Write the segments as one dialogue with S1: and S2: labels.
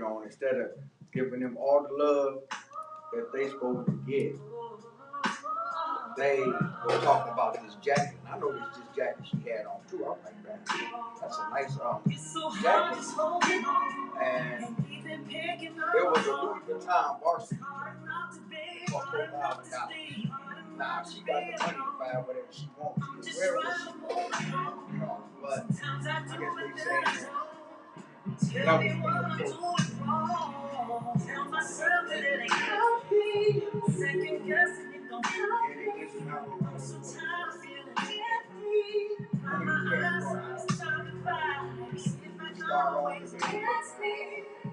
S1: on instead of giving them all the love that they supposed to get. They were talking about this jacket. And I noticed this jacket she had on too. I was like, man, that's a nice jacket. And it was a Louis Vuitton varsity. It cost $4,000. Now she got the money to buy whatever she wants. She can wear what she wants. You know, but I guess they say that was one of the tell myself that it ain't healthy. Second guessing it don't help me. I'm so tired of feeling empty. My eyes start to fire. See if I can always against me.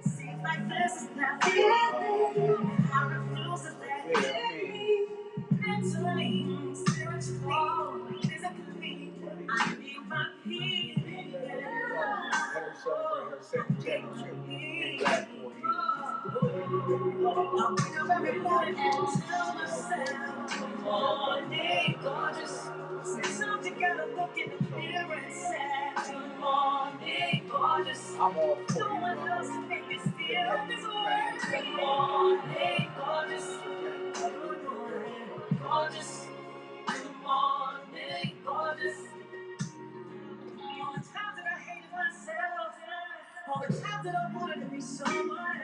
S1: Seems like this is not the ending. I refuse to let it be. Mentally, spiritually, physically, I need my healing. Let her celebrate her second championship in Black 4 years. I wake up every morning and tell myself, good morning, gorgeous. Sometimes you gotta look in the mirror and say, good morning, gorgeous. I'm all for no one else can make me feel this way. Good morning, gorgeous. Good morning, gorgeous. Good morning, gorgeous. All the times that I hated myself, all the times that I wanted to be someone,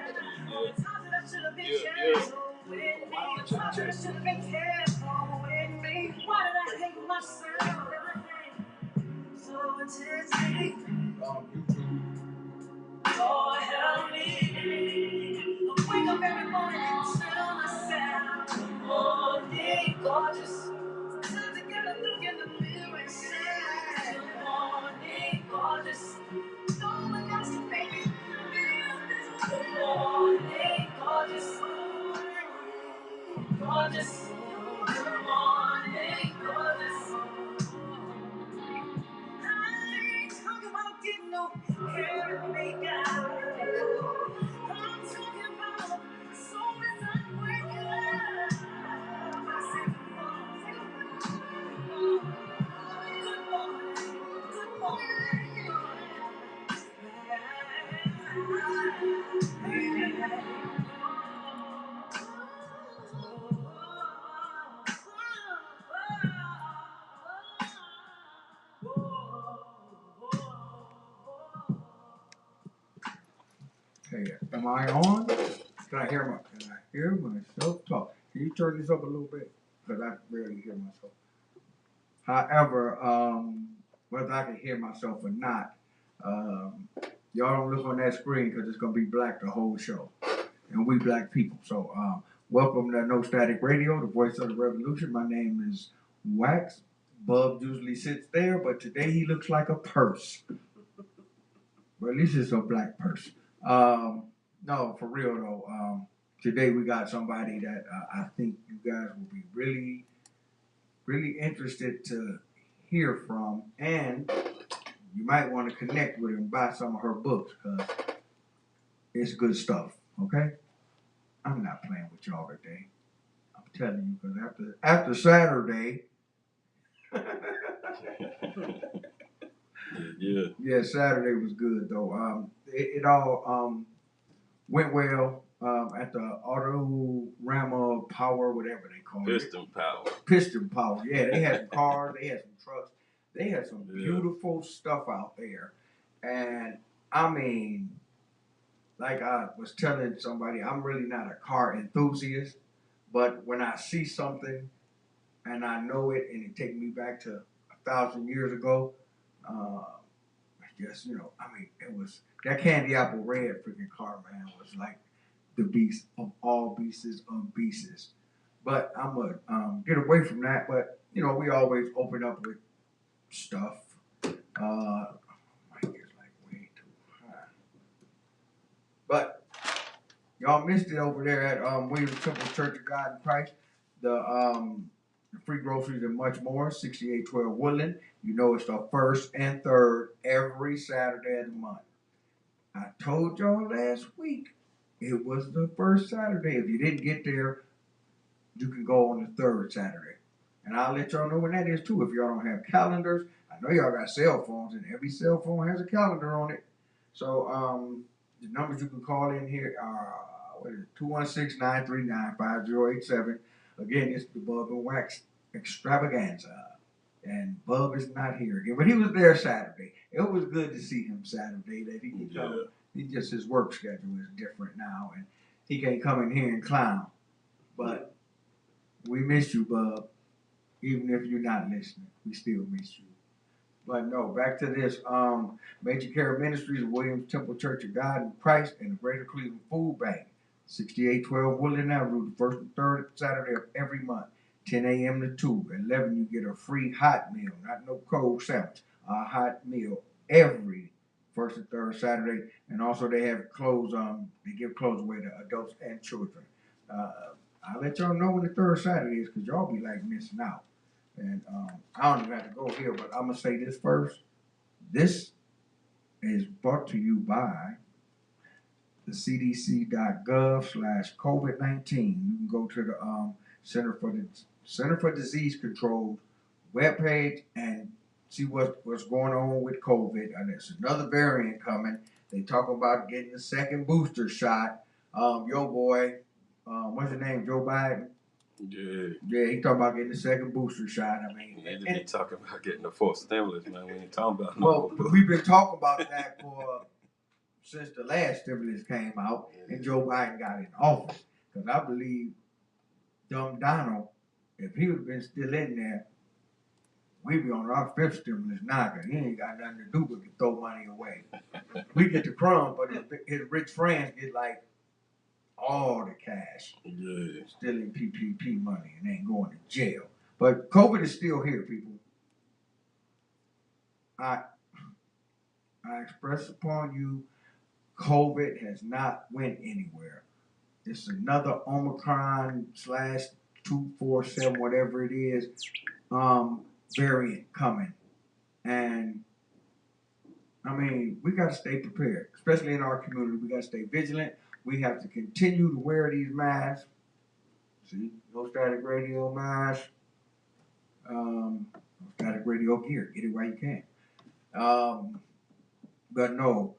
S1: all the times that I should have been careful with me, all the times that I should have been careful with me. Why did I hate myself? So intensely. Lord help me. I wake up every morning and tell myself, good morning, gorgeous. Sometimes I gotta look in the mirror and say, good morning, gorgeous. No one else can make me feel this way. Good morning, gorgeous. Gorgeous. Good morning, gorgeous. I ain't talking about getting no hair and makeup. I'm talking about soul is unbreaking. I said, good morning, good morning. Hey, am I on? Can I hear myself talk? Can you turn this up a little bit? Because I rarely hear myself. However, whether I can hear myself or not, y'all don't look on that screen because it's gonna be black the whole show, and we black people. So, welcome to No Static Radio, the voice of the revolution. My name is Wax. Bub usually sits there, but today he looks like a purse. But at least it's a black purse. No, for real though. Today we got somebody that I think you guys will be really, really interested to hear from, and you might want to connect with her and buy some of her books because it's good stuff. Okay, I'm not playing with y'all today. I'm telling you because after Saturday, yeah, Saturday was good though. It all went well at the Autorama Power, whatever they call it. Piston Power. Yeah, they had some cars, they had some trucks, they had some beautiful stuff out there. And I mean, like I was telling somebody, I'm really not a car enthusiast, but when I see something and I know it and it takes me back to 1,000 years ago, I guess, I mean, it was that candy apple red freaking car, man, was like the beast of all beasts of beasts. But I'm going to get away from that. But, we always open up with stuff. Mic is like way too high. But y'all missed it over there at Williams Temple Church of God in Christ. The free groceries and much more, 6812 Woodland. It's the first and third every Saturday of the month. I told y'all last week it was the first Saturday. If you didn't get there, you can go on the third Saturday. And I'll let y'all know when that is too. If y'all don't have calendars, I know y'all got cell phones and every cell phone has a calendar on it. So The numbers you can call in here are 216-939-5087. Again, it's the Bub and Wax extravaganza. And Bub is not here again, but he was there Saturday. It was good to see him Saturday. That he could come. He just his work schedule is different now, and he can't come in here and clown. But we miss you, Bub. Even if you're not listening, we still miss you. But no, back to this. Major Care Ministries of Williams Temple Church of God in Christ and the Greater Cleveland Food Bank, 6812 Woodland Avenue, the first and third Saturday of every month, 10 a.m. to 2. 11, you get a free hot meal, not no cold sandwich, a hot meal every first and third Saturday. And also they have clothes, they give clothes away to adults and children. I'll let y'all know when the third Saturday is because y'all be like missing out. And I don't even have to go here, but I'm going to say this first. This is brought to you by the cdc.gov/COVID-19. You can go to the Center for Disease Control webpage and see what's going on with COVID. And there's another variant coming. They talk about getting the second booster shot. Your boy, what's his name, Joe Biden? Yeah, he talking about getting the second booster shot. I mean,
S2: they be talking about getting the fourth stimulus, man. We ain't talking about
S1: no. Well, we've been talking about that since the last stimulus came out and Joe Biden got in office. Because I believe dumb Donald, if he would have been still in there, we'd be on our fifth stimulus now. Because he ain't got nothing to do but to throw money away. We get the crumbs, but his rich friends get like all the cash, stealing PPP money and ain't going to jail. But COVID is still here, people. I express upon you, COVID has not went anywhere. It's another Omicron /247, whatever it is, variant coming. And I mean, we got to stay prepared, especially in our community. We got to stay vigilant. We have to continue to wear these masks. See, no static radio mask. No static radio gear. Get it while you can. But no,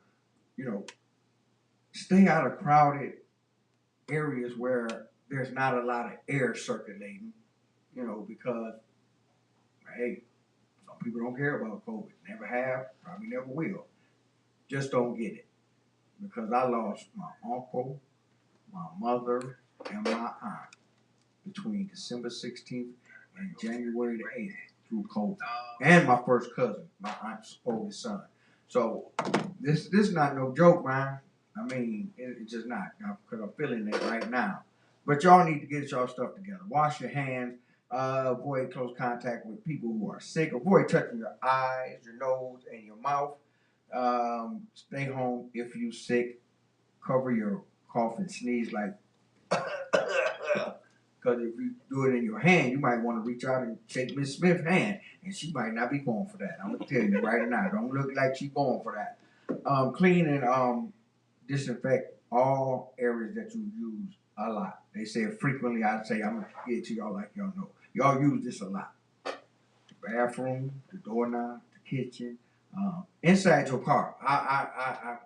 S1: stay out of crowded areas where there's not a lot of air circulating. Because hey, some people don't care about COVID. Never have. Probably never will. Just don't get it. Because I lost my uncle, my mother, and my aunt between December 16th and January the 8th through COVID. And my first cousin, my aunt's oldest son. So this is not no joke, man. I mean, it's just not. Because I'm feeling it right now. But y'all need to get y'all stuff together. Wash your hands. Avoid close contact with people who are sick. Avoid touching your eyes, your nose, and your mouth. Stay home if you sick. Cover your cough and sneeze because if you do it in your hand, you might want to reach out and shake Miss Smith's hand, and she might not be going for that. I'm gonna tell you right now, don't look like she's going for that. Clean and disinfect all areas that you use a lot. They say it frequently. I'd say I'm gonna get to y'all like y'all know. Y'all use this a lot. The bathroom, the doorknob, the kitchen. Inside your car, I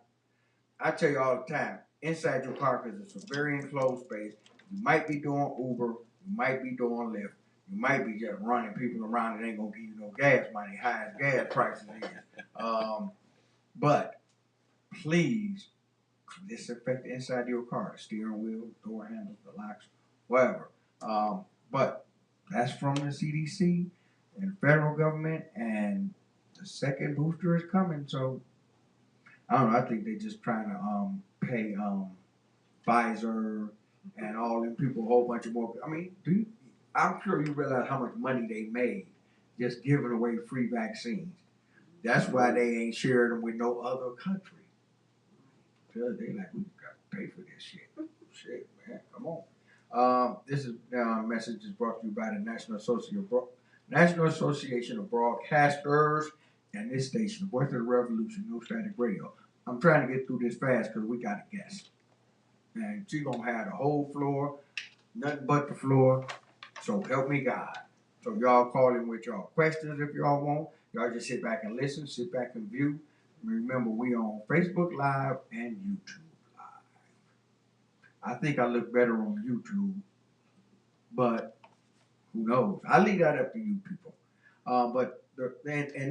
S1: tell you all the time, inside your car because it's a very enclosed space. You might be doing Uber, you might be doing Lyft, you might be just running people around that ain't gonna give you no gas money, high as gas prices is. But please disinfect the inside of your car, the steering wheel, door handles, the locks, whatever. But that's from the CDC and the federal government, and the second booster is coming, so I don't know. I think they're just trying to pay Pfizer and all them people a whole bunch of more. I mean, I'm sure you realize how much money they made just giving away free vaccines. That's why they ain't sharing them with no other country. Because they like, we got to pay for this shit. Shit, man, come on. This is message is brought to you by the National Association of Broadcasters and this station, the Voice of the Revolution, No Static Radio. I'm trying to get through this fast because we got a guest. And she's going to have the whole floor, nothing but the floor. So help me God. So y'all call in with y'all questions if y'all want. Y'all just sit back and listen, sit back and view. Remember, we on Facebook Live and YouTube. I think I look better on YouTube, but who knows? I leave that up to you people. And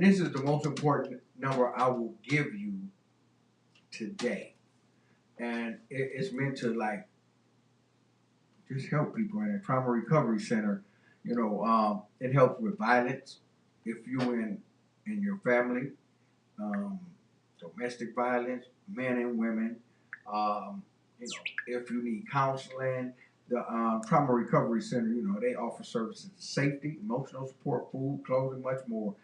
S1: this is the most important number I will give you today, and it's meant to like just help people in a trauma recovery center. It helps with violence if you in your family, um, domestic violence, men and women. Um, if you need counseling, the trauma recovery center, they offer services of safety, emotional support, food, clothing, much more.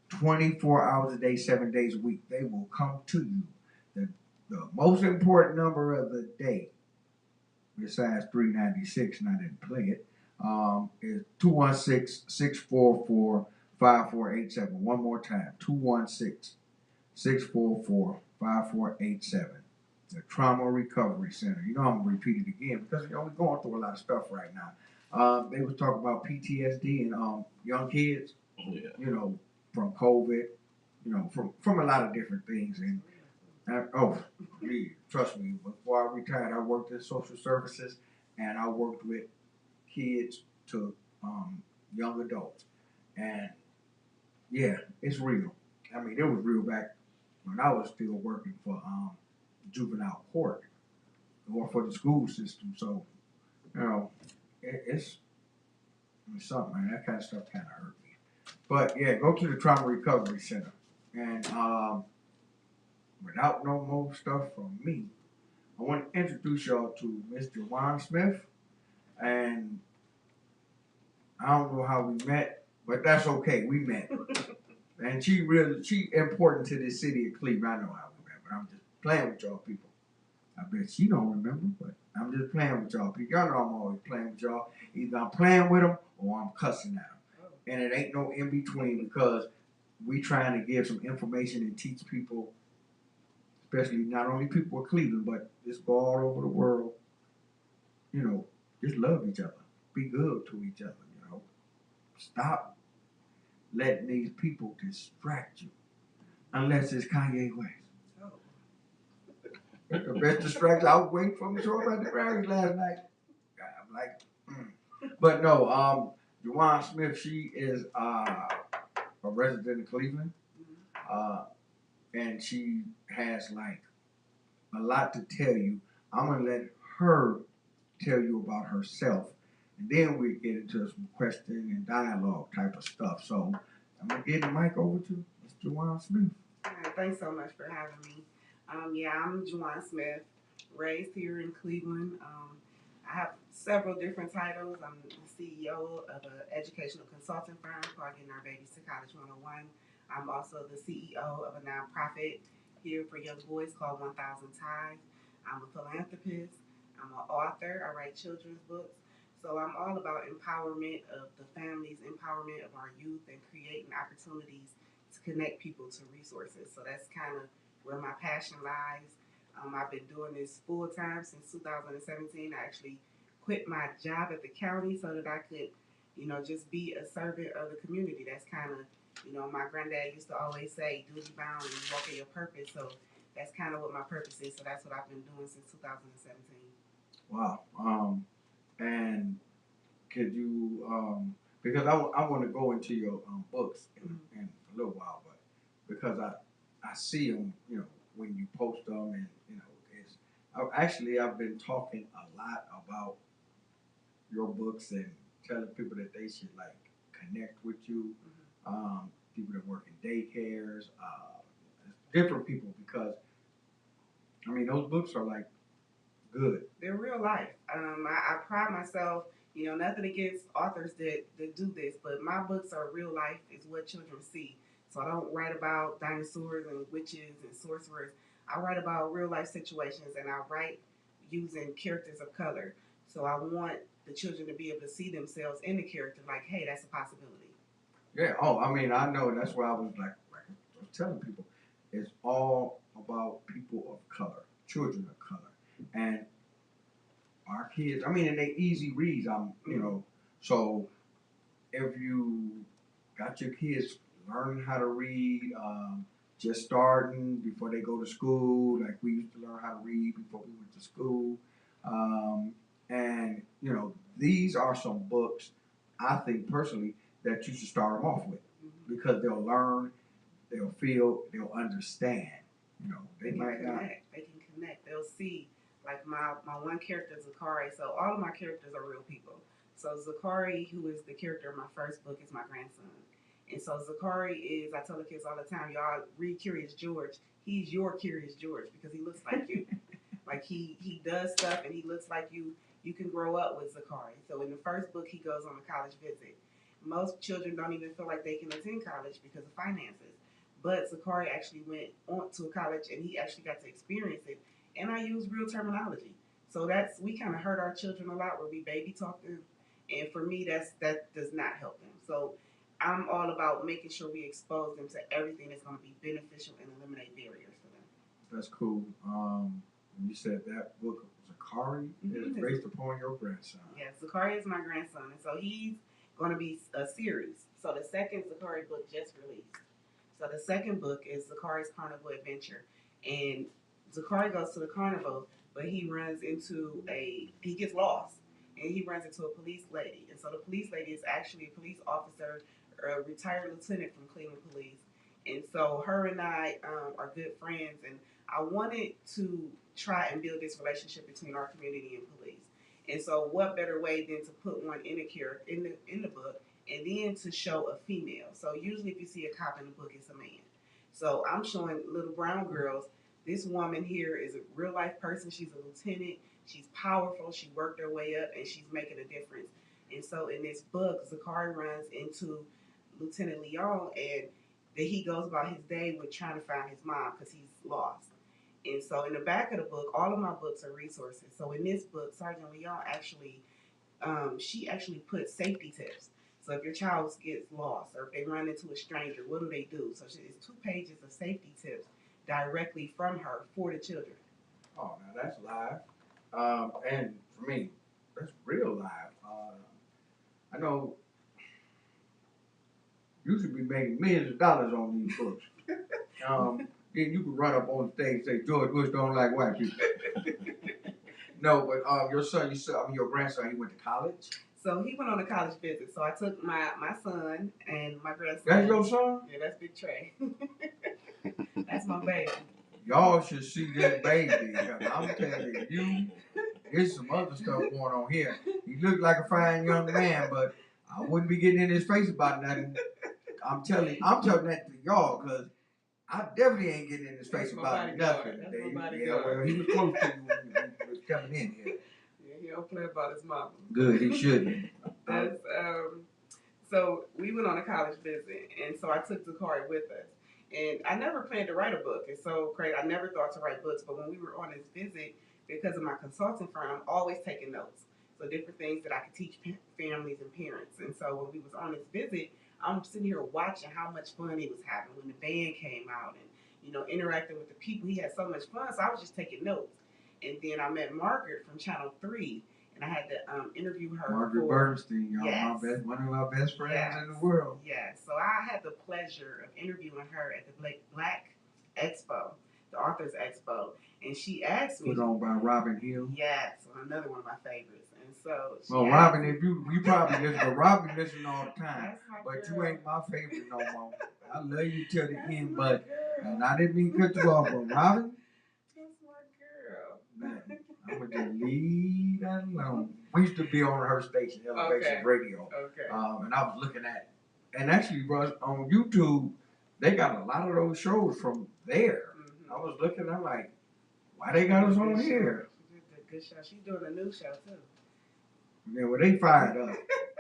S1: 24 hours a day, 7 days a week. They will come to you. The most important number of the day, besides 396, and I didn't play it, is 216-644-5487. One more time, 216-644-5487. The Trauma Recovery Center. I'm going to repeat it again because we're going through a lot of stuff right now. They was talking about PTSD and young kids, from COVID, from a lot of different things. Please, trust me, before I retired, I worked in social services and I worked with kids to young adults. And yeah, it's real. I mean, it was real back when I was still working for juvenile court or for the school system. So, it's something, man. That kind of stuff kind of hurt me. But yeah, go to the Trauma Recovery Center. And without no more stuff from me, I want to introduce y'all to Mr. Juan Smith. And I don't know how we met, but that's okay. We met. And she important to this city of Cleveland. I know how we met, but I'm just playing with y'all people. I bet she don't remember, but I'm just playing with y'all people. Y'all know I'm always playing with y'all. Either I'm playing with them or I'm cussing at them. And it ain't no in between because we trying to give some information and teach people, especially not only people of Cleveland, but just go all over the world, just love each other. Be good to each other, Stop letting these people distract you. Unless it's Kanye West. The best distraction. I was waiting for him to show up at the Grammys last night. I'm like, But no, Juan Smith, she is a resident of Cleveland. And she has like a lot to tell you. I'm going to let her tell you about herself. And then we get into some question and dialogue type of stuff. So I'm going to give the mic over to Mr. Juan Smith.
S3: All right, thanks so much for having me. I'm Juan Smith, raised here in Cleveland. I have several different titles. I'm the CEO of an educational consulting firm called Getting Our Babies to College 101. I'm also the CEO of a nonprofit here for young boys called 1000 Ties. I'm a philanthropist. I'm an author. I write children's books. So I'm all about empowerment of the families, empowerment of our youth, and creating opportunities to connect people to resources. So that's kind of where my passion lies. I've been doing this full time since 2017. I actually quit my job at the county so that I could, just be a servant of the community. That's kind of, my granddad used to always say, duty bound and walk in your purpose. So that's kind of what my purpose is. So that's what I've been doing since 2017.
S1: Wow. And could you, because I want to go into your books in a little while, but because I see them, when you post them, and I've been talking a lot about your books and telling people that they should like connect with you. People that work in daycares, different people, because those books are like good.
S3: They're real life. I pride myself, nothing against authors that do this, but my books are real life, is what children see. So I don't write about dinosaurs and witches and sorcerers. I write about real life situations, and I write using characters of color. So I want the children to be able to see themselves in the character, like, hey, that's a possibility.
S1: Yeah. Oh, I know. That's why I was like I was telling people, it's all about people of color, children of color, and our kids. And they easy reads. So if you got your kids learning how to read, just starting before they go to school, like we used to learn how to read before we went to school. And you know, these are some books I think personally that you should start them off with because they'll learn, they'll feel, they'll understand. You know, they might not.
S3: They can connect. They'll see. Like my one character, Zakari. So all of my characters are real people. So Zakari, who is the character of my first book, is my grandson. And so Zakari is, I tell the kids all the time, y'all read Curious George. He's your Curious George because he looks like you. Like he does stuff and he looks like you. You can grow up with Zakari. So in the first book, he goes on a college visit. Most children don't even feel like they can attend college because of finances. But Zakari actually went on to a college and he actually got to experience it. And I use real terminology. So we kind of hurt our children a lot where we baby talk them. And for me, that does not help them. So I'm all about making sure we expose them to everything that's going to be beneficial and eliminate barriers for them.
S1: That's cool. You said that book, Zakari, is based upon your grandson.
S3: Yeah, Zakari is my grandson. And so he's going to be a series. So the second Zakari book just released. So the second book is Zakari's Carnival Adventure. And Zakari goes to the carnival, but he gets lost. And he runs into a police lady. And so the police lady is actually a police officer, a retired lieutenant from Cleveland Police. And so her and I are good friends. And I wanted to try and build this relationship between our community and police. And so what better way than to put one in the book and then to show a female. So usually if you see a cop in the book, it's a man. So I'm showing little brown girls. This woman here is a real life person. She's a lieutenant. She's powerful. She worked her way up and she's making a difference. And so in this book, Zakari runs into Lieutenant Leon and that he goes about his day with trying to find his mom because he's lost. And so in the back of the book, all of my books are resources. So in this book, Sergeant Leon she actually puts safety tips. So if your child gets lost or if they run into a stranger, what do they do? So it's 2 pages of safety tips directly from her for the children.
S1: Oh, now that's live. And for me, that's real live. I know you should be making millions of dollars on these books. Then you could run up on stage and say, George Bush don't like white people. No, but your grandson, he went to college?
S3: So he went on a college visit. So I took my son and my grandson.
S1: That's your son?
S3: Yeah, that's Big Trey. That's my baby.
S1: Y'all should see this baby. I'm telling you, there's some other stuff going on here. He looked like a fine young man, but I wouldn't be getting in his face about nothing. I'm telling that to y'all because I definitely ain't getting in his face about nothing. Well, he was close to you when he was coming in here.
S3: Yeah, he don't play about his mama.
S1: Good, he shouldn't.
S3: So we went on a college visit, and so I took Zakari with us. And I never planned to write a book. It's so crazy. I never thought to write books, but when we were on this visit, because of my consulting firm, I'm always taking notes. So different things that I could teach families and parents. And so when we was on this visit, I'm sitting here watching how much fun he was having when the band came out and, interacting with the people. He had so much fun, so I was just taking notes. And then I met Margaret from Channel 3, and I had to interview her.
S1: Margaret Bernstein, y'all,
S3: yes.
S1: One of my best friends in the world.
S3: Yes, so I had the pleasure of interviewing her at the Black Expo, the Authors Expo, and she asked me.
S1: Put on by Robin Hill.
S3: Yes, another one of my favorites. And so
S1: Robin, if you probably listen to Robin, listen all the time, but
S3: girl.
S1: You ain't my favorite no more. I love you till the end, but and I didn't mean to cut you off, but Robin.
S3: That's my girl.
S1: Man, I'm gonna just leave that alone. We used to be on her station, Elevation Radio.
S3: Okay.
S1: And I was looking at, and actually, bro, on YouTube, they got a lot of those shows from there. Mm-hmm. I was looking, I'm like, why they got us on here?
S3: She did a good show. She's doing a new show too.
S1: Yeah, well, they fired up.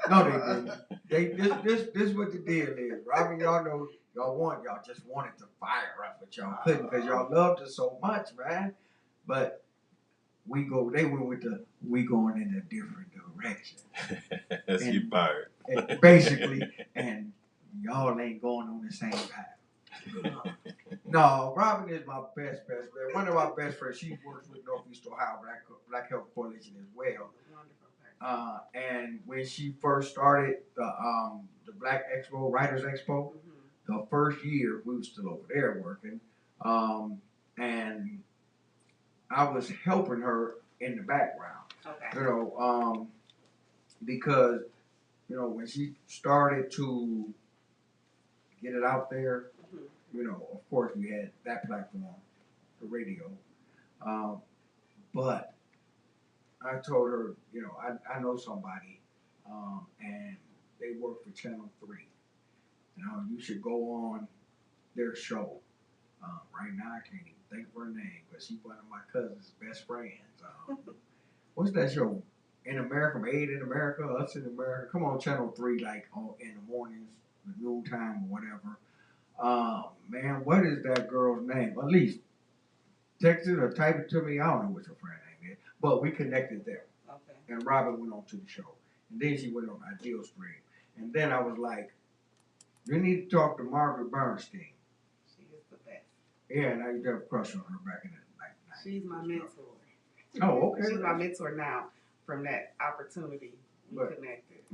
S1: No, they didn't. This what the deal is. Robin, y'all know, y'all just wanted to fire up, but y'all couldn't because y'all loved her so much, man. But they went with we going in a different direction.
S2: That's you fired.
S1: Basically, and y'all ain't going on the same path. No, Robin is my best friend. One of my best friends. She works with Northeast Ohio Black Health Coalition as well. And when she first started the Black Expo, Writers Expo, the first year we were still over there working, and I was helping her in the background.
S3: Okay.
S1: You know, because when she started to get it out there, of course we had that platform, the radio. Um, but I told her, I know somebody, and they work for Channel 3. You should go on their show. Right now, I can't even think of her name, but she's one of my cousin's best friends. What's that show? In America, Made in America, Us in America. Come on, Channel 3, like in the mornings, noontime, or whatever. Man, what is that girl's name? At least text it or type it to me. I don't know what your friend name is, but we connected there.
S3: Okay.
S1: And Robin went on to the show, and then she went on Ideal Stream, and then I was like, you need to talk to Margaret Bernstein.
S3: She is the best.
S1: Yeah, and I used to have a crush on her back in the 90s.
S3: She's my mentor.
S1: Oh, okay.
S3: She's my mentor now. From that opportunity, we connected.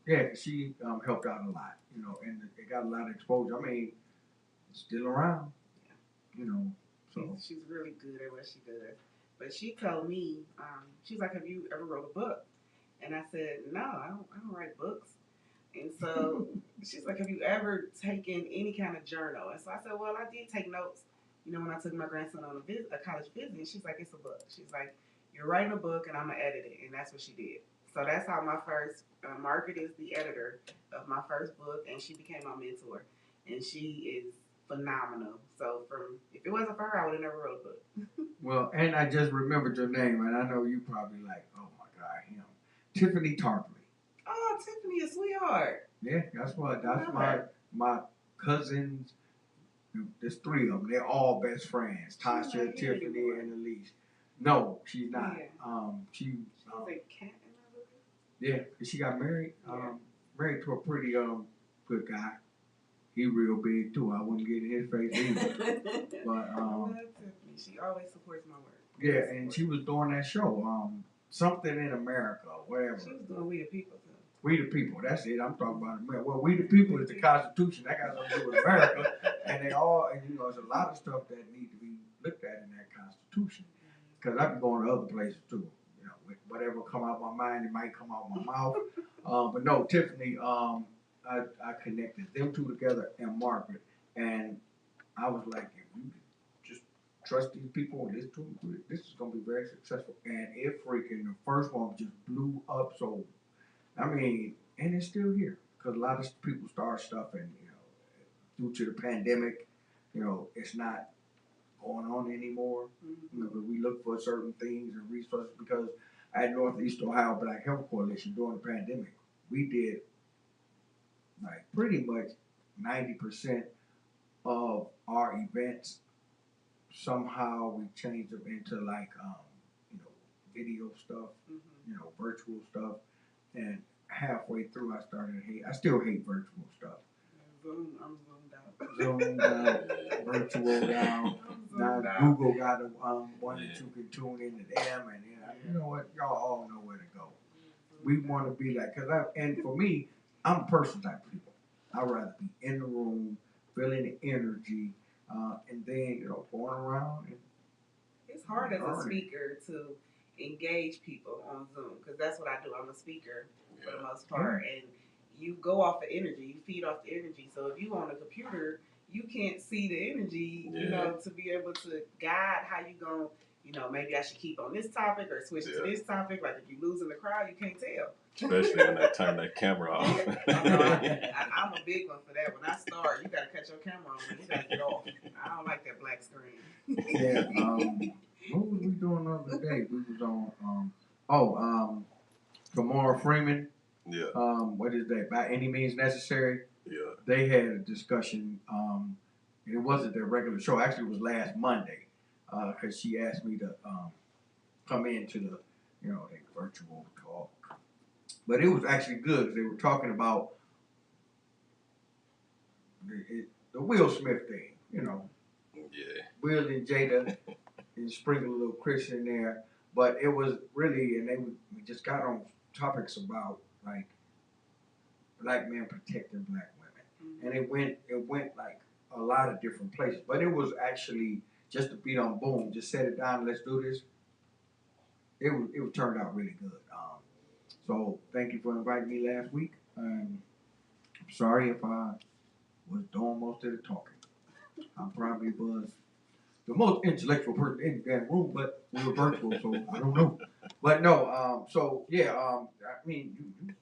S1: Yeah, she helped out a lot, and it got a lot of exposure. I mean, still around, So
S3: she's really good at what she does. But she told me, she's like, "Have you ever wrote a book?" And I said, "No, I don't write books." And so she's like, "Have you ever taken any kind of journal?" And so I said, "Well, I did take notes. When I took my grandson on a college visit." She's like, "It's a book." She's like, "You're writing a book, and I'm gonna edit it," and that's what she did. So that's how my first Margaret is the editor of my first book, and she became my mentor, and she is phenomenal. So if it wasn't for her, I would have never wrote a book.
S1: Well, and I just remembered your name, and I know you probably like, oh my God, him, Tiffany Tarpon.
S3: Oh, Tiffany, a sweetheart.
S1: Yeah, that's my cousins. There's 3 of them. They're all best friends. Tasha, Tiffany, and Elise. No, she's not.
S3: Yeah.
S1: She's
S3: a cat.
S1: Yeah, she got married. Married to a pretty good guy. He real big too. I wouldn't get in his face either. But
S3: she always supports my work.
S1: Yeah, and she was doing that show, something in America, whatever.
S3: She was doing We the People too.
S1: We the People, that's it. I'm talking about America. Well, We the People is the Constitution. That got something to do with America, and there's a lot of stuff that need to be looked at in that Constitution. Because I've been going to other places too. Whatever come out my mind, it might come out my mouth. But no, Tiffany, I connected them 2 together and Margaret, and I was like, if you just trust these people and listen to them, this is gonna be very successful. And it freaking the first one just blew up. So I mean, and it's still here because a lot of people start stuff, and due to the pandemic, it's not going on anymore. But we look for certain things and resources because at Northeast Ohio Black Health Coalition during the pandemic, we did like pretty much 90% of our events. Somehow we changed them into like video stuff, virtual stuff, and halfway through I started to hate. I still hate virtual stuff.
S3: I'm zoomed out.
S1: Zoomed out, virtual down. Now Google got one that you can tune into them, and you know what? Y'all all know where to go. We want to be like, and for me, I'm a person type of people. I'd rather be in the room, feeling the energy, and then going around. And
S3: it's hard as a speaker to engage people on Zoom because that's what I do. I'm a speaker for the most part, and you go off the energy, you feed off the energy. So if you on a computer, you can't see the energy, to be able to guide how you going. Maybe I should keep on this topic or switch to this topic. Like if you lose in the crowd, you can't tell.
S2: Especially when they turn that camera off.
S3: I'm a big one for that. When I start, you got to cut your camera on and you got to get off. I don't like that black screen.
S1: Yeah. What was we doing the other day? We was on Tamara Freeman.
S2: Yeah.
S1: What is that? By Any Means Necessary.
S2: Yeah.
S1: They had a discussion. It wasn't their regular show. Actually, it was last Monday. Because she asked me to come into the virtual talk. But it was actually good. They were talking about the Will Smith thing, Yeah. Will and Jada and sprinkle a little Chris in there. But it was really, and we just got on topics about like black men protecting black women. And it went like a lot of different places. But it was actually just to beat on boom, just set it down, let's do this. it turned out really good. So thank you for inviting me last week. I'm sorry if I was doing most of the talking. I probably was the most intellectual person in that room, but we were virtual, so I don't know. But no, so yeah, I mean, you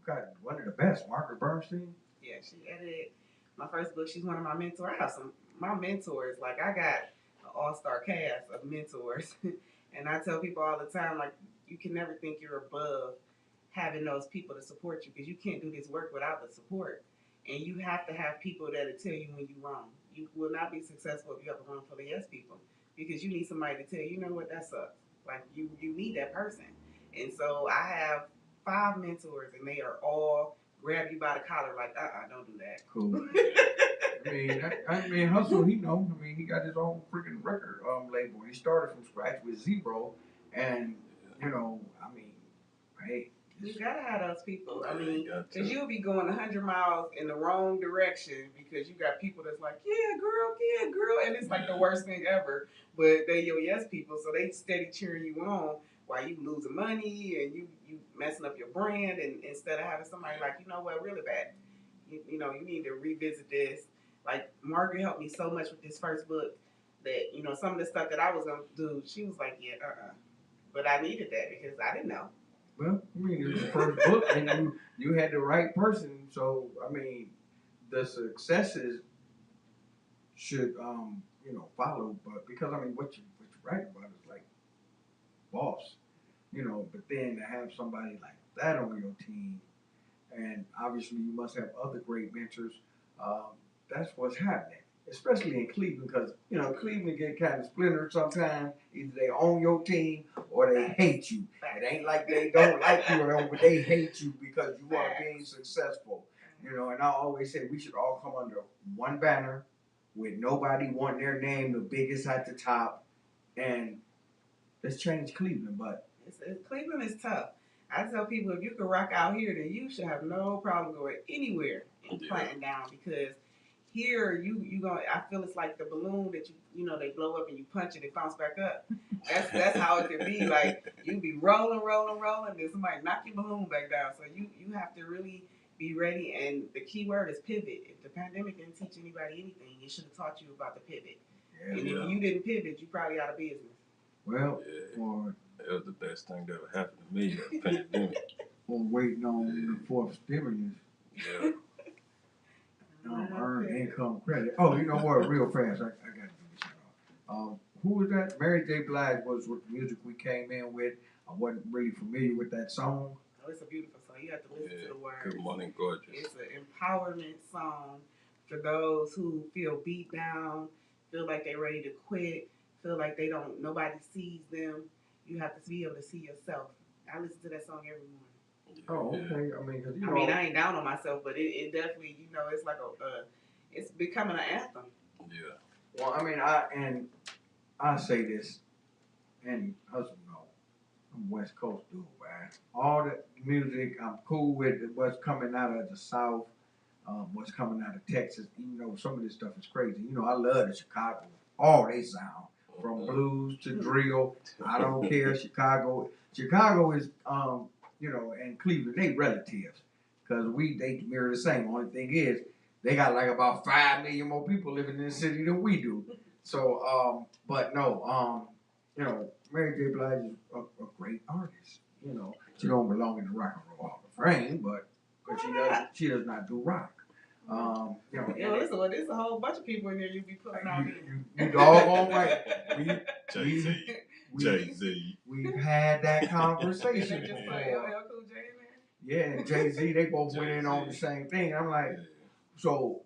S1: got one of the best, Margaret Bernstein.
S3: Yeah, she edited my first book. She's one of my mentors. I have my mentors. Like I got an all-star cast of mentors, and I tell people all the time, like you can never think you're above having those people to support you because you can't do this work without the support, and you have to have people that'll tell you when you're wrong. You will not be successful if you have a room full of yes people because you need somebody to tell you, you know what, that sucks. Like you need that person, and so I have 5 mentors, and they are all grab you by the collar like, don't do that.
S1: Cool. I mean, Hustle, he know. I mean, he got his own freaking record label. He started from scratch with zero, and you know, I mean, hey,
S3: you gotta have those people. I mean, because you'll be going 100 miles in the wrong direction because you got people that's like, yeah, girl, and it's like the worst thing ever. But they your yes people, so they steady cheering you on while you losing money and you messing up your brand. And instead of having somebody like, you know what, really bad, you know, you need to revisit this. Like Margaret helped me so much with this first book that you know some of the stuff that I was gonna do, she was like, yeah, but I needed that because I didn't know.
S1: Well, I mean, it was the first book, and you had the right person. So, I mean, the successes should you know follow. But because I mean, what you write about is like boss, you know. But then to have somebody like that on your team, and obviously you must have other great mentors. Um, that's what's happening, especially in Cleveland, because you know Cleveland get kind of splintered sometimes. Either they own your team or they hate you. It ain't like they don't like you or don't, but they hate you because you are being successful. You know, and I always say we should all come under one banner with nobody wanting their name the biggest at the top, and let's change Cleveland. But
S3: Cleveland is tough. I tell people if you can rock out here, then you should have no problem going anywhere and planting down because here you going I feel it's like the balloon that you know they blow up and you punch it bounce back up. That's how it can be. Like you be rolling, then somebody knock your balloon back down. So you have to really be ready. And the key word is pivot. If the pandemic didn't teach anybody anything, it should have taught you about the pivot. Yeah, and if you didn't pivot, you probably out of business.
S1: Well,
S2: that was the best thing that ever happened to me, the pandemic.
S1: Or waiting on the fourth stimulus.
S2: Yeah.
S1: Earned income credit. Oh, you know what? Real fast, I got to do this. Who was that? Mary J. Blige was with the music we came in with. I wasn't really familiar with that song.
S3: Oh, it's a beautiful song. You have to listen to the words.
S2: Good morning, gorgeous.
S3: It's an empowerment song for those who feel beat down, feel like they're ready to quit, feel like nobody sees them. You have to be able to see yourself. I listen to that song every morning.
S1: Oh, okay. I
S3: mean, I ain't down on myself, but it definitely, you know, it's like it's becoming an anthem.
S2: Yeah.
S1: Well, I mean, I say this, and husband know, I'm West Coast dude, man. All the music, I'm cool with what's coming out of the South, what's coming out of Texas. Even though some of this stuff is crazy. You know, I love the Chicago. All they sound, from blues to drill. I don't care. Chicago is you know, and Cleveland, they relatives. Because they mirror the same. Only thing is, they got like about 5 million more people living in the city than we do. So, but no, you know, Mary J. Blige is a great artist. You know, she don't belong in the Rock and Roll Hall of Fame, but she does not do rock. You know,
S3: there's a whole bunch of people in there you be putting out.
S1: You doggone right.
S2: Jay-Z.
S1: We've had that conversation before. Yeah, and Jay-Z, they both went in on the same thing. I'm like, so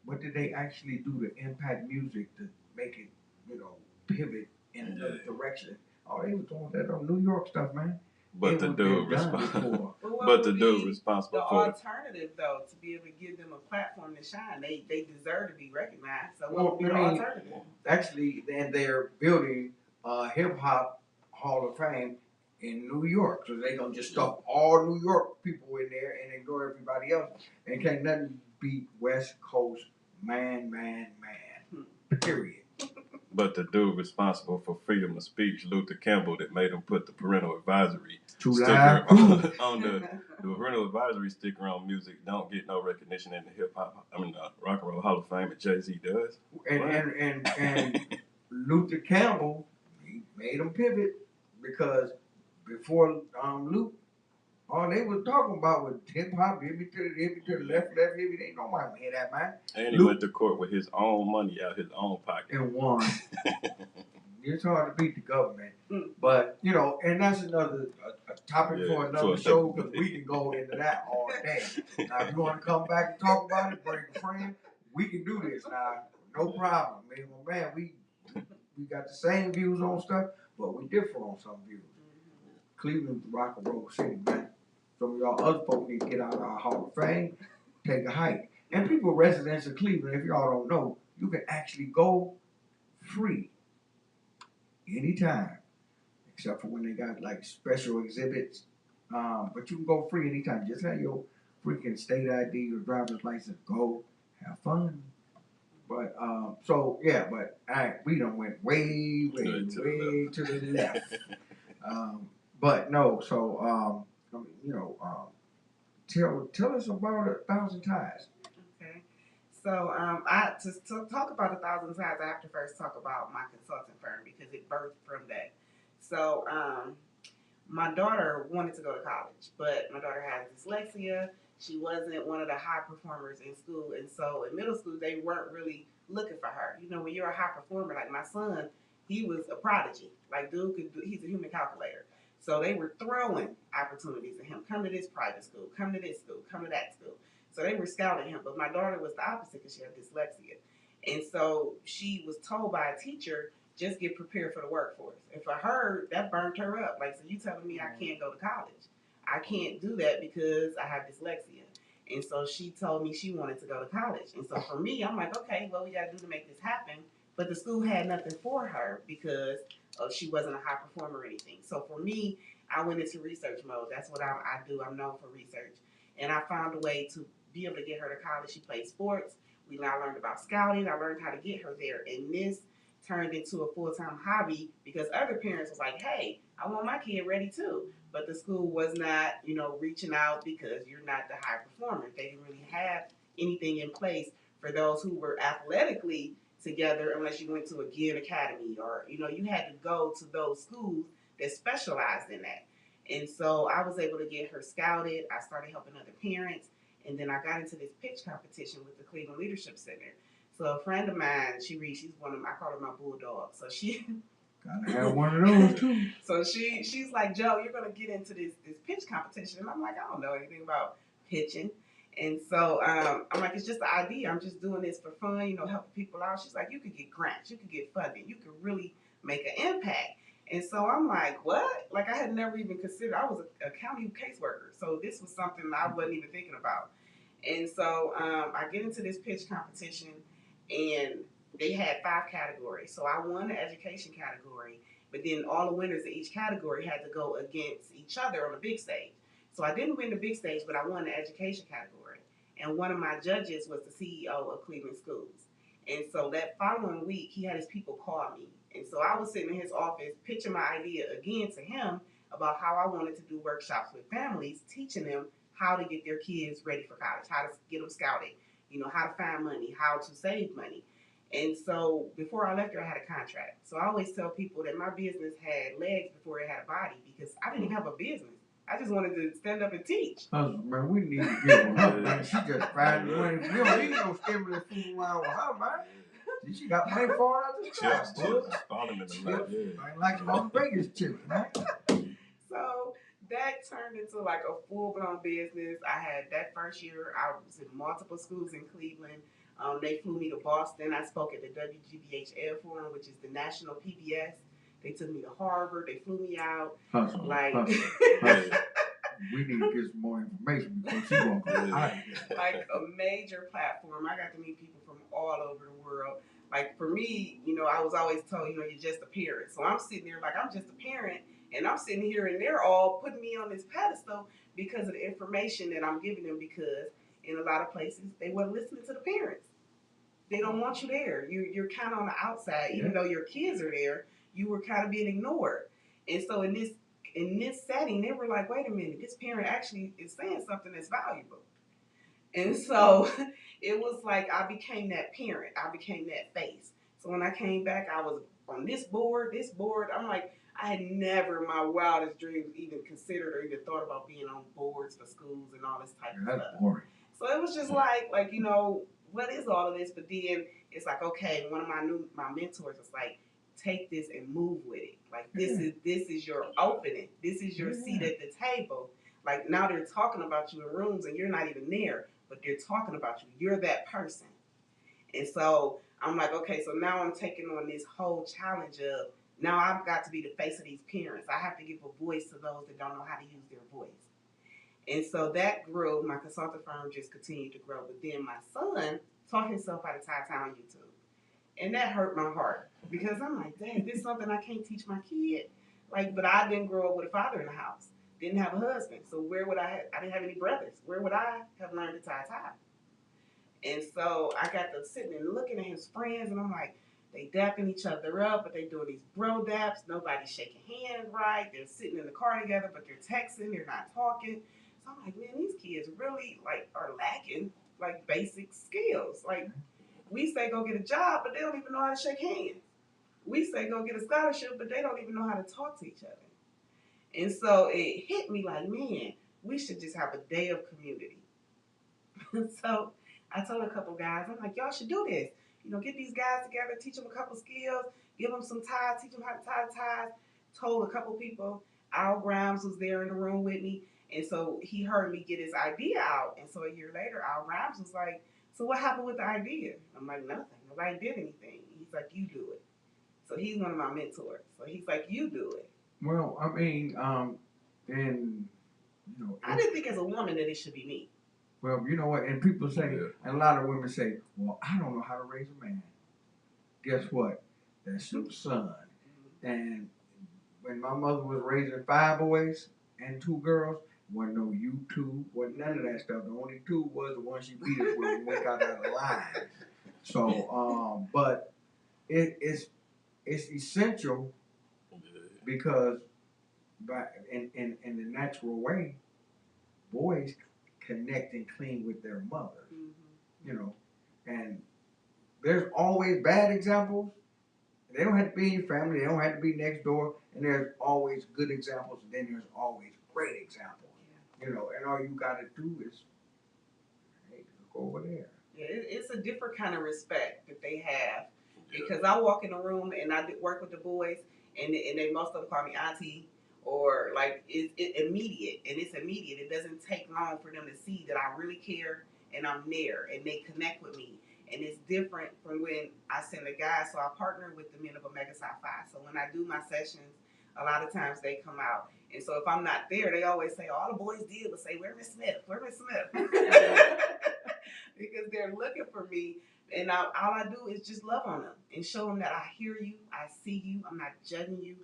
S1: what did they actually do to impact music to make it, you know, pivot in another direction? Oh, they were doing that on New York stuff, man.
S2: But the dude responsible
S3: the
S2: for
S3: alternative, though, to be able to give them a platform to shine. They deserve to be recognized. So what would be the alternative?
S1: Actually, then they're building a hip-hop Hall of Fame in New York. So they're going to just stuff all New York people in there and ignore everybody else. And can't nothing beat West Coast man. Period.
S2: But the dude responsible for freedom of speech, Luther Campbell, that made him put the parental advisory sticker on the parental advisory sticker on music don't get no recognition in the hip hop. Rock and Roll Hall of Fame, and Jay-Z does.
S1: And Luther Campbell, he made him pivot because before Luke, all they was talking about was hip hop, hip to the left, hip. Ain't nobody hear that, man.
S2: And he went to court with his own money out his own pocket
S1: and won. It's hard to beat the government, but you know, and that's another a topic for another show because we can go into that all day. Now, if you want to come back and talk about it, bring a friend, we can do this. Now, no problem, man. We got the same views on stuff, but we differ on some views. Cleveland's the rock and roll city, man. Some of y'all other folks need to get out of our Hall of Fame, take a hike. And people residents of Cleveland, if y'all don't know, you can actually go free anytime, except for when they got like special exhibits. But you can go free anytime. Just have your freaking state ID, your driver's license. Go have fun. But we done went way to the left. But no, so tell us about 1,000 Ties.
S3: Okay. So to talk about 1,000 Ties, I have to first talk about my consulting firm because it birthed from that. So my daughter wanted to go to college, but my daughter has dyslexia. She wasn't one of the high performers in school, and so in middle school they weren't really looking for her. You know, when you're a high performer, like my son, he was a prodigy. Like he's a human calculator. So they were throwing opportunities at him. Come to this private school, come to this school, come to that school. So they were scouting him. But my daughter was the opposite because she had dyslexia. And so she was told by a teacher, just get prepared for the workforce. And for her, that burnt her up. Like, so you telling me I can't go to college. I can't do that because I have dyslexia. And so she told me she wanted to go to college. And so for me, I'm like, okay, what we got to do to make this happen? But the school had nothing for her because she wasn't a high performer or anything. So for me, I went into research mode. That's what I do. I'm known for research. And I found a way to be able to get her to college. She played sports. I learned about scouting. I learned how to get her there. And this turned into a full-time hobby because other parents was like, hey, I want my kid ready too. But the school was not, reaching out because you're not the high performer. They didn't really have anything in place for those who were athletically together unless you went to a geared academy or, you had to go to those schools that specialized in that. And so I was able to get her scouted. I started helping other parents. And then I got into this pitch competition with the Cleveland Leadership Center. So a friend of mine, she's one of I call her my bulldog. So she
S1: gotta have one of those too.
S3: So she's like, Joe, you're gonna get into this pitch competition. And I'm like, I don't know anything about pitching. And so I'm like, it's just an idea. I'm just doing this for fun, helping people out. She's like, you could get grants, you could get funding, you could really make an impact. And so I'm like, what? Like I had never even considered. I was a county caseworker, so this was something I wasn't even thinking about. And so I get into this pitch competition, and they had 5 categories. So I won the education category, but then all the winners of each category had to go against each other on the big stage. So I didn't win the big stage, but I won the education category. And one of my judges was the CEO of Cleveland Schools. And so that following week, he had his people call me. And so I was sitting in his office pitching my idea again to him about how I wanted to do workshops with families, teaching them how to get their kids ready for college, how to get them scouted, how to find money, how to save money. And so before I left there, I had a contract. So I always tell people that my business had legs before it had a body because I didn't even have a business. I just wanted to stand up and teach.
S1: Man, we need to get one up, man. She just finding money. We don't need no stimulus food around with her, man. She got money falling out the sky.
S2: Chips falling in the lap, yeah.
S1: Like Las Vegas chips, man.
S3: So that turned into like a full-blown business. I had that first year, I was in multiple schools in Cleveland. They flew me to Boston. I spoke at the WGBH Forum, which is the national PBS. They took me to Harvard. They flew me out.
S1: Hustle. We need to get some more information before she won't go out.
S3: Like a major platform. I got to meet people from all over the world. Like for me, I was always told, you're just a parent. So I'm sitting there like I'm just a parent, and I'm sitting here and they're all putting me on this pedestal because of the information that I'm giving them because in a lot of places they weren't listening to the parents. They don't want you there. You're kind of on the outside, even though your kids are there. You were kind of being ignored. And so in this setting, they were like, wait a minute, this parent actually is saying something that's valuable. And so it was like I became that parent. I became that face. So when I came back, I was on this board. I'm like, I had never in my wildest dreams even considered or even thought about being on boards for schools and all this type of stuff.
S1: That's boring.
S3: So it was just like, what is all of this? But then it's like, okay, one of my mentors was like, take this and move with it. Like this is your opening. This is your seat at the table. Like now they're talking about you in rooms and you're not even there, but they're talking about you. You're that person. And so I'm like, okay, so now I'm taking on this whole challenge of now I've got to be the face of these parents. I have to give a voice to those that don't know how to use their voice. And so that grew. My consulting firm just continued to grow. But then my son taught himself how to tie on YouTube. And that hurt my heart because I'm like, dang, this is something I can't teach my kid. Like, but I didn't grow up with a father in the house. Didn't have a husband. So where would I didn't have any brothers. Where would I have learned to tie? And so I got to sitting and looking at his friends and I'm like, they dapping each other up, but they doing these bro daps. Nobody's shaking hands right. They're sitting in the car together, but they're texting. They're not talking. So I'm like, man, these kids really are lacking basic skills. Like we say go get a job, but they don't even know how to shake hands. We say go get a scholarship, but they don't even know how to talk to each other. And so it hit me like, man, we should just have a day of community. So I told a couple guys, I'm like, y'all should do this. Get these guys together, teach them a couple skills, give them some ties, teach them how to tie the ties. Told a couple people. Al Grimes was there in the room with me. And so he heard me get his idea out. And so a year later, Al Grimes was like, so what happened with the idea? I'm like, nothing. Nobody did anything. He's like, you do it. So he's one of my mentors. So he's like, you do it.
S1: Well, I mean, and,
S3: I didn't think as a woman that it should be me.
S1: Well, you know what? And people say, and a lot of women say, well, I don't know how to raise a man. Guess what? That's your son. And when my mother was raising 5 boys and 2 girls, wasn't no YouTube, wasn't none of that stuff. The only 2 was the one she beat us with when we got out of the line. So, but it's essential because in the natural way, boys connect and clean with their mother, and there's always bad examples. They don't have to be in your family. They don't have to be next door. And there's always good examples. And then there's always great examples. And all you got to do is, hey, go over there.
S3: Yeah, it's a different kind of respect that they have. Because I walk in a room and I work with the boys, and they most of them call me auntie, or it's immediate, and it's immediate. It doesn't take long for them to see that I really care and I'm there, and they connect with me. And it's different from when I send a guy. So I partner with the men of Omega Psi Phi. So when I do my sessions, a lot of times they come out. And so if I'm not there, they always say, all the boys did was say, where's Miss Smith? Where's Miss Smith? Because they're looking for me. And all I do is just love on them and show them that I hear you, I see you, I'm not judging you.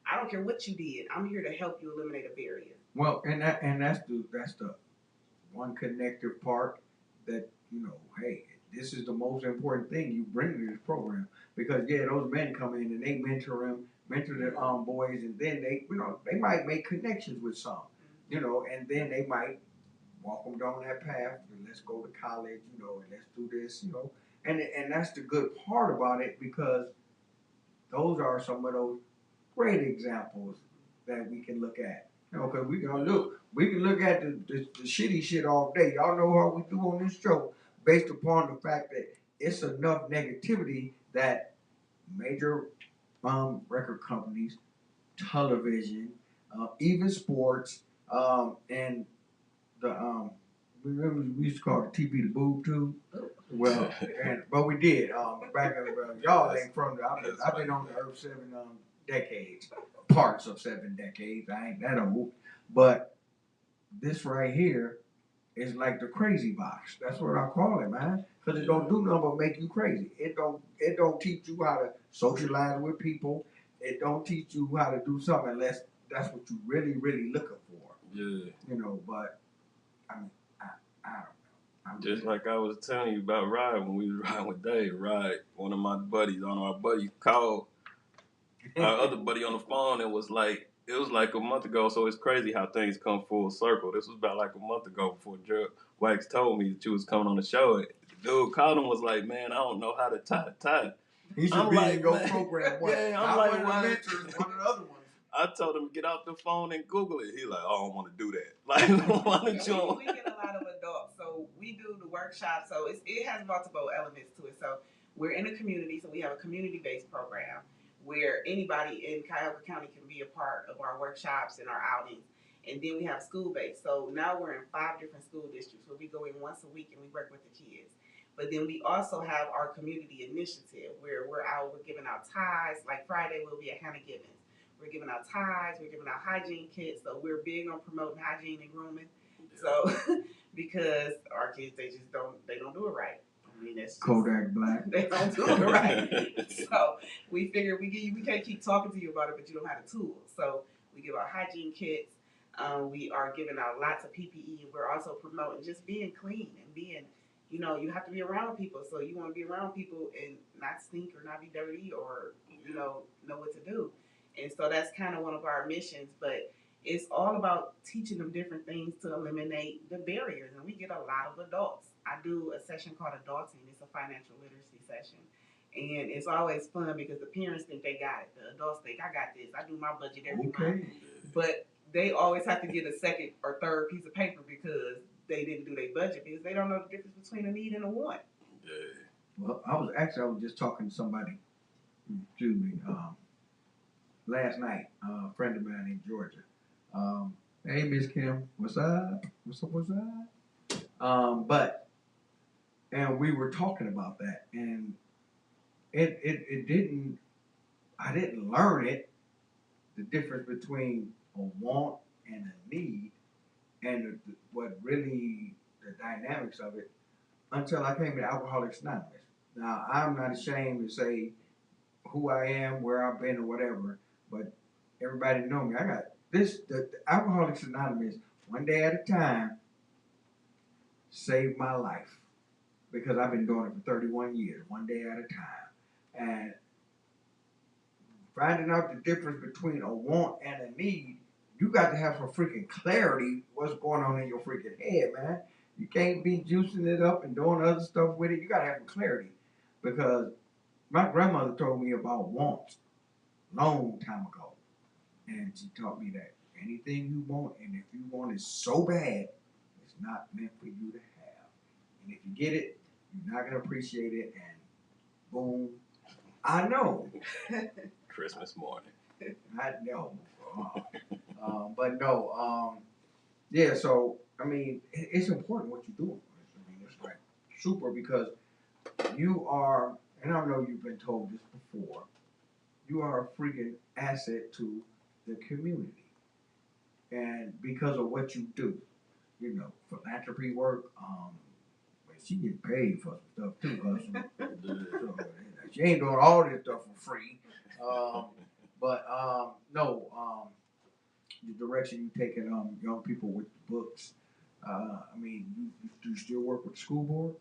S3: I don't care what you did. I'm here to help you eliminate a barrier.
S1: Well, and that's the one connective part that hey, this is the most important thing you bring to this program, because those men come in and they mentor their boys, and then they might make connections with some, and then they might walk them down that path. Let's go to college, and let's do this, and that's the good part about it, because those are some of those great examples that we can look at. Because we can look at the shitty shit all day. Y'all know how we do on this show, based upon the fact that it's enough negativity that major record companies, television, even sports, and the remember we used to call it TV the boob tube. Well, but we did back in y'all ain't from the. I've been on the earth 7 decades, parts of 7 decades. I ain't that old, but this right here is like the crazy box. That's what I call it, man. Because it don't do nothing but make you crazy. It don't teach you how to socialize with people. It don't teach you how to do something unless that's what you really looking for.
S2: Yeah.
S1: But I mean, I don't know.
S2: Just like I was telling you about Rod when we was riding with Dave. Rod, one of our buddies called our other buddy on the phone and was like, it was like a month ago, so it's crazy how things come full circle. This was about like a month ago before Wax told me that you was coming on the show. And the dude called him was like, man, I don't know how to tie.
S1: He should be in your program. What?
S2: Yeah,
S1: I'm like, one of the mentors, one of the other ones.
S2: I told him get off the phone and Google it. He like, I don't want to do that. Like, why don't you?
S3: We get a lot of adults, so we do the workshop. So it has multiple elements to it. So we're in a community, so we have a community-based program where anybody in Cuyahoga County can be a part of our workshops and our outings. And then we have school-based. So now we're in 5 different school districts where we go in once a week and we work with the kids. But then we also have our community initiative where we're giving out ties. Like Friday, we'll be at Hannah Gibbons. We're giving out ties. We're giving out hygiene kits. So we're big on promoting hygiene and grooming. So because our kids, they don't do it right. I mean, that's
S1: Kodak Black.
S3: They don't do it right. So we figured we can't keep talking to you about it, but you don't have the tools. So we give out hygiene kits. We are giving out lots of PPE. We're also promoting just being clean and being, you have to be around people. So you want to be around people and not stink or not be dirty or, know what to do. And so that's kind of one of our missions, but it's all about teaching them different things to eliminate the barriers. And we get a lot of adults. I do a session called Adulting. It's a financial literacy session. And it's always fun because the parents think they got it. The adults think, I got this. I do my budget every month. But they always have to get a second or third piece of paper because they didn't do their budget because they don't know the difference between a need and a want.
S1: Yeah. Well, I was just talking to somebody, excuse me, last night, a friend of mine in Georgia. Hey, Miss Kim, what's up? What's up? And we were talking about that, and it didn't. I didn't learn it. The difference between a want and a need, and what really the dynamics of it, until I came to Alcoholics Anonymous. Now, I'm not ashamed to say who I am, where I've been, or whatever, but everybody know me. I got this, the Alcoholics Anonymous, one day at a time, saved my life because I've been doing it for 31 years, one day at a time. And finding out the difference between a want and a need, you got to have some freaking clarity what's going on in your freaking head, man. You can't be juicing it up and doing other stuff with it. You got to have some clarity because my grandmother told me about wants long time ago. And she taught me that anything you want, and if you want it so bad, it's not meant for you to have. And if you get it, you're not going to appreciate it, and boom. I know.
S2: Christmas morning.
S1: I know. But no, yeah, so, I mean, it's important what you do. I mean, it's like super because you are, and I know you've been told this before, you are a freaking asset to the community. And because of what you do, philanthropy work, but she gets paid for some stuff too, so, she ain't doing all this stuff for free. The direction you taking young people with books. I mean, do you still work with the school board?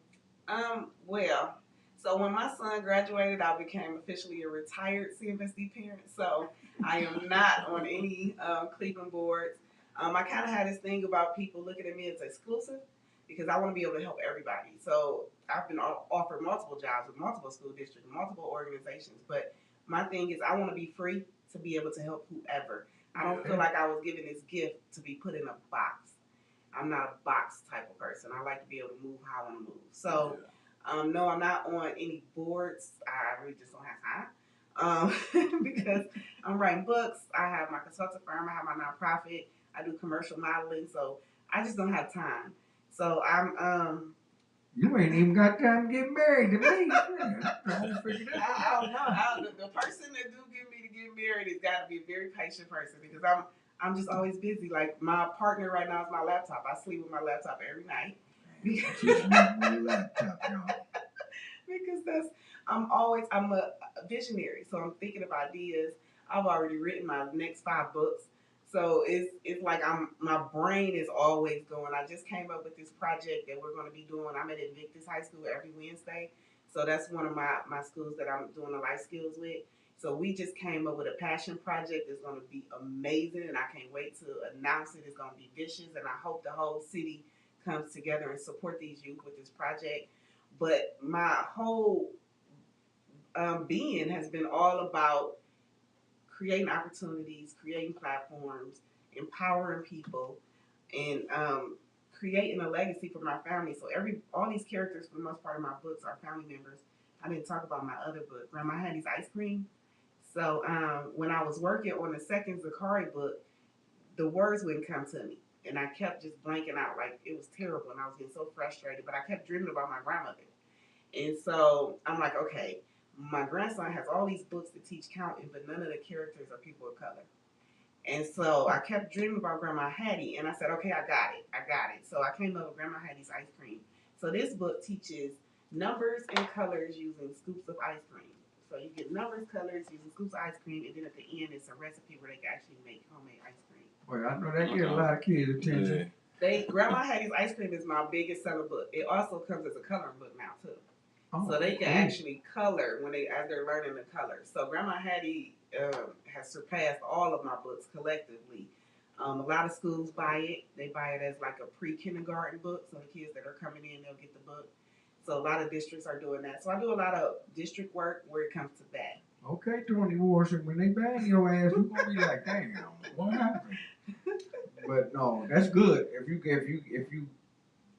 S3: Well, so when my son graduated, I became officially a retired CFSD parent. So I am not on any Cleveland boards. I kind of had this thing about people looking at me as exclusive because I want to be able to help everybody. So I've been offered multiple jobs with multiple school districts, multiple organizations. But my thing is I want to be free to be able to help whoever. I don't feel like I was given this gift to be put in a box. I'm not a box type of person. I like to be able to move how I want to move. So, no, I'm not on any boards. I really just don't have time because I'm writing books. I have my consulting firm. I have my nonprofit. I do commercial modeling. So I just don't have time. So I'm
S1: You ain't even got time to get married to me. I'm trying to figure that out.
S3: I don't know. The person that do get me to get married has got to be a very patient person because I'm just always busy. Like my partner right now is my laptop. I sleep with my laptop every night. Because I'm a visionary. So I'm thinking of ideas. I've already written my next 5 books. So it's like my brain is always going. I just came up with this project that we're going to be doing. I'm at Invictus High School every Wednesday, so that's one of my schools that I'm doing the life skills with. So we just came up with a passion project that's going to be amazing, and I can't wait to announce it. It's going to be vicious, and I hope the whole city comes together and support these youth with this project. But my whole being has been all about creating opportunities, creating platforms, empowering people, and creating a legacy for my family. So all these characters, for the most part of my books, are family members. I didn't talk about my other book, Grandma Hattie's Ice Cream. So when I was working on the second Zakari book, the words wouldn't come to me. And I kept just blanking out. Like, it was terrible. And I was getting so frustrated. But I kept dreaming about my grandmother. And so I'm like, okay, my grandson has all these books to teach counting, but none of the characters are people of color. And so I kept dreaming about Grandma Hattie, and I said, okay, I got it. So I came up with Grandma Hattie's Ice Cream. So this book teaches numbers and colors using scoops of ice cream. So you get numbers, colors using scoops of ice cream, and then at the end, it's a recipe where they can actually make homemade ice cream.
S4: Well, I know that get a lot of kids' attention.
S3: Grandma Hattie's Ice Cream is my biggest selling book. It also comes as a coloring book now too.
S4: Oh,
S3: so they can actually color as they're learning to color. So Grandma Hattie has surpassed all of my books collectively. A lot of schools buy it. They buy it as like a pre-kindergarten book. So the kids that are coming in, they'll get the book. So a lot of districts are doing that. So I do a lot of district work where it comes to that.
S4: Okay, Tony Warson, when they bang your ass, you're gonna be like, damn, what happened? But no, that's good. If you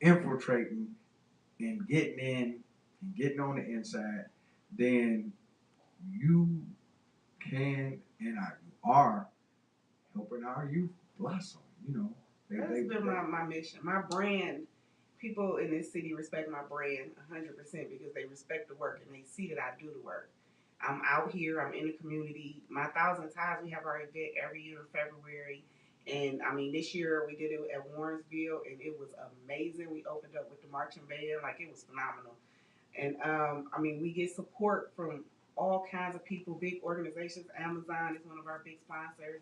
S4: infiltrating and getting in and getting on the inside, then you can and are helping our youth blossom. You know,
S3: that's been my mission. My brand. People in this city respect my brand 100% because they respect the work and they see that I do the work. I'm out here. I'm in the community. My 1,000 Ties, we have our event every year in February. And I mean, this year we did it at Warrensville, and it was amazing. We opened up with the marching band, like it was phenomenal. And I mean, we get support from all kinds of people, big organizations. Amazon is one of our big sponsors.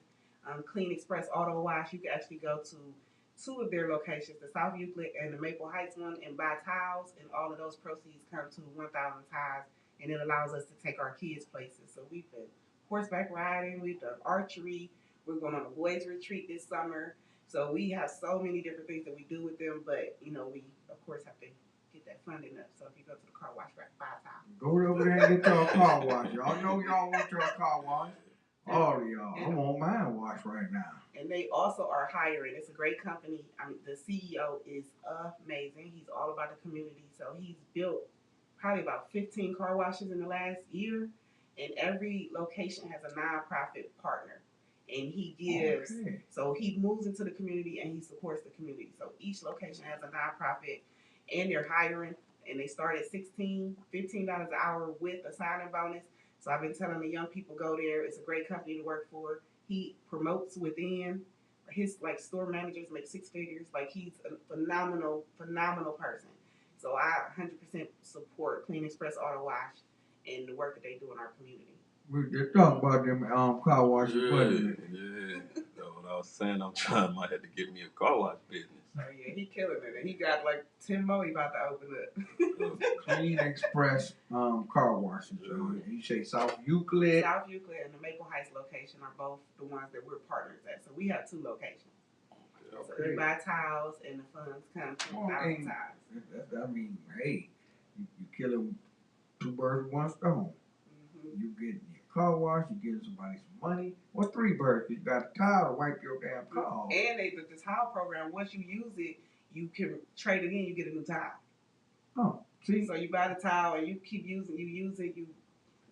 S3: Clean Express Auto Wash. You can actually go to two of their locations, the South Euclid and the Maple Heights one, and buy towels. And all of those proceeds come to 1,000 Ties, and it allows us to take our kids places. So we've been horseback riding. We've done archery. We're going on a boys retreat this summer. So we have so many different things that we do with them, but you know, we of course have to get that funding up. So if you go to the car wash, buy a towel.
S4: Go over there and get your car wash. Y'all know y'all want your car wash. All of y'all. I want mine washed right now.
S3: And they also are hiring. It's a great company. I mean, the CEO is amazing. He's all about the community. So he's built probably about 15 car washes in the last year. And every location has a nonprofit partner. And he gives, so he moves into the community and he supports the community. So each location has a nonprofit and they're hiring. And they start at $15 an hour with a signing bonus. So I've been telling the young people go there. It's a great company to work for. He promotes within. His like store managers make six figures. Like he's a phenomenal person. So I 100% support Clean Express Auto Wash and the work that they do in our community.
S4: We just talking about them car washes.
S2: Yeah. That's what I was saying. I might have to get me a car wash business.
S3: Oh yeah, he killing it, and he got like 10 more he about to open up.
S4: Clean Express car washes. You say South Euclid.
S3: South Euclid and the Maple Heights location are both the ones that we're partners at. So we have two locations. Okay. So you buy towels and the funds come from 1,000 Ties.
S4: I mean, hey, you killing two birds with one stone. Mm-hmm. You getting your car wash, you getting somebody some money. Well, three birds. You got a towel to wipe your damn car.
S3: And the towel program, once you use it, you can trade it in, you get a new towel.
S4: Oh, see?
S3: So you buy the towel and you keep using, you use it, you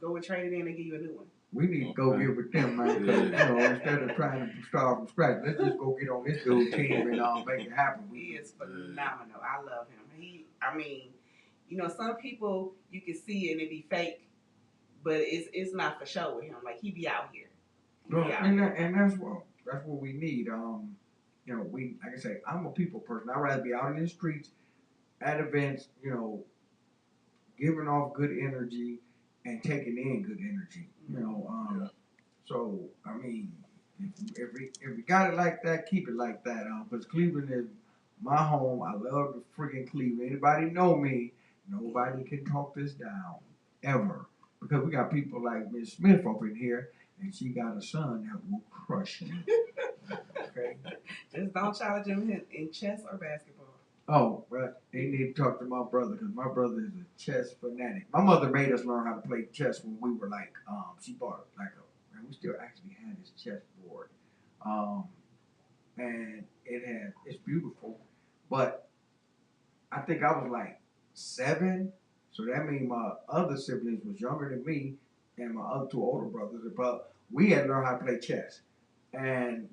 S3: go and trade it in and give you a new one.
S4: We need to go get with them, man, because, instead of trying to start from scratch, let's just go get on this dude's team and make it happen.
S3: He is phenomenal. I love him. Some people, you can see and it be fake, but it's not for show with him. Like, he be out here.
S4: And that's what we need. Like I say, I'm a people person. I'd rather be out in the streets, at events, giving off good energy and taking in good energy. So I mean, If we got it like that, keep it like that. Because Cleveland is my home. I love the freaking Cleveland. Anybody know me? Nobody can talk this down ever. Because we got people like Miss Smith up in here, and she got a son that will crush you. Okay.
S3: Just don't challenge him in chess or basketball.
S4: Oh, but they need to talk to my brother because my brother is a chess fanatic. My mother made us learn how to play chess when we were like, she bought like and we still actually had this chess board. And it's beautiful, but I think I was like 7, so that means my other siblings was younger than me, and my other 2 older brothers. But we had learned how to play chess, and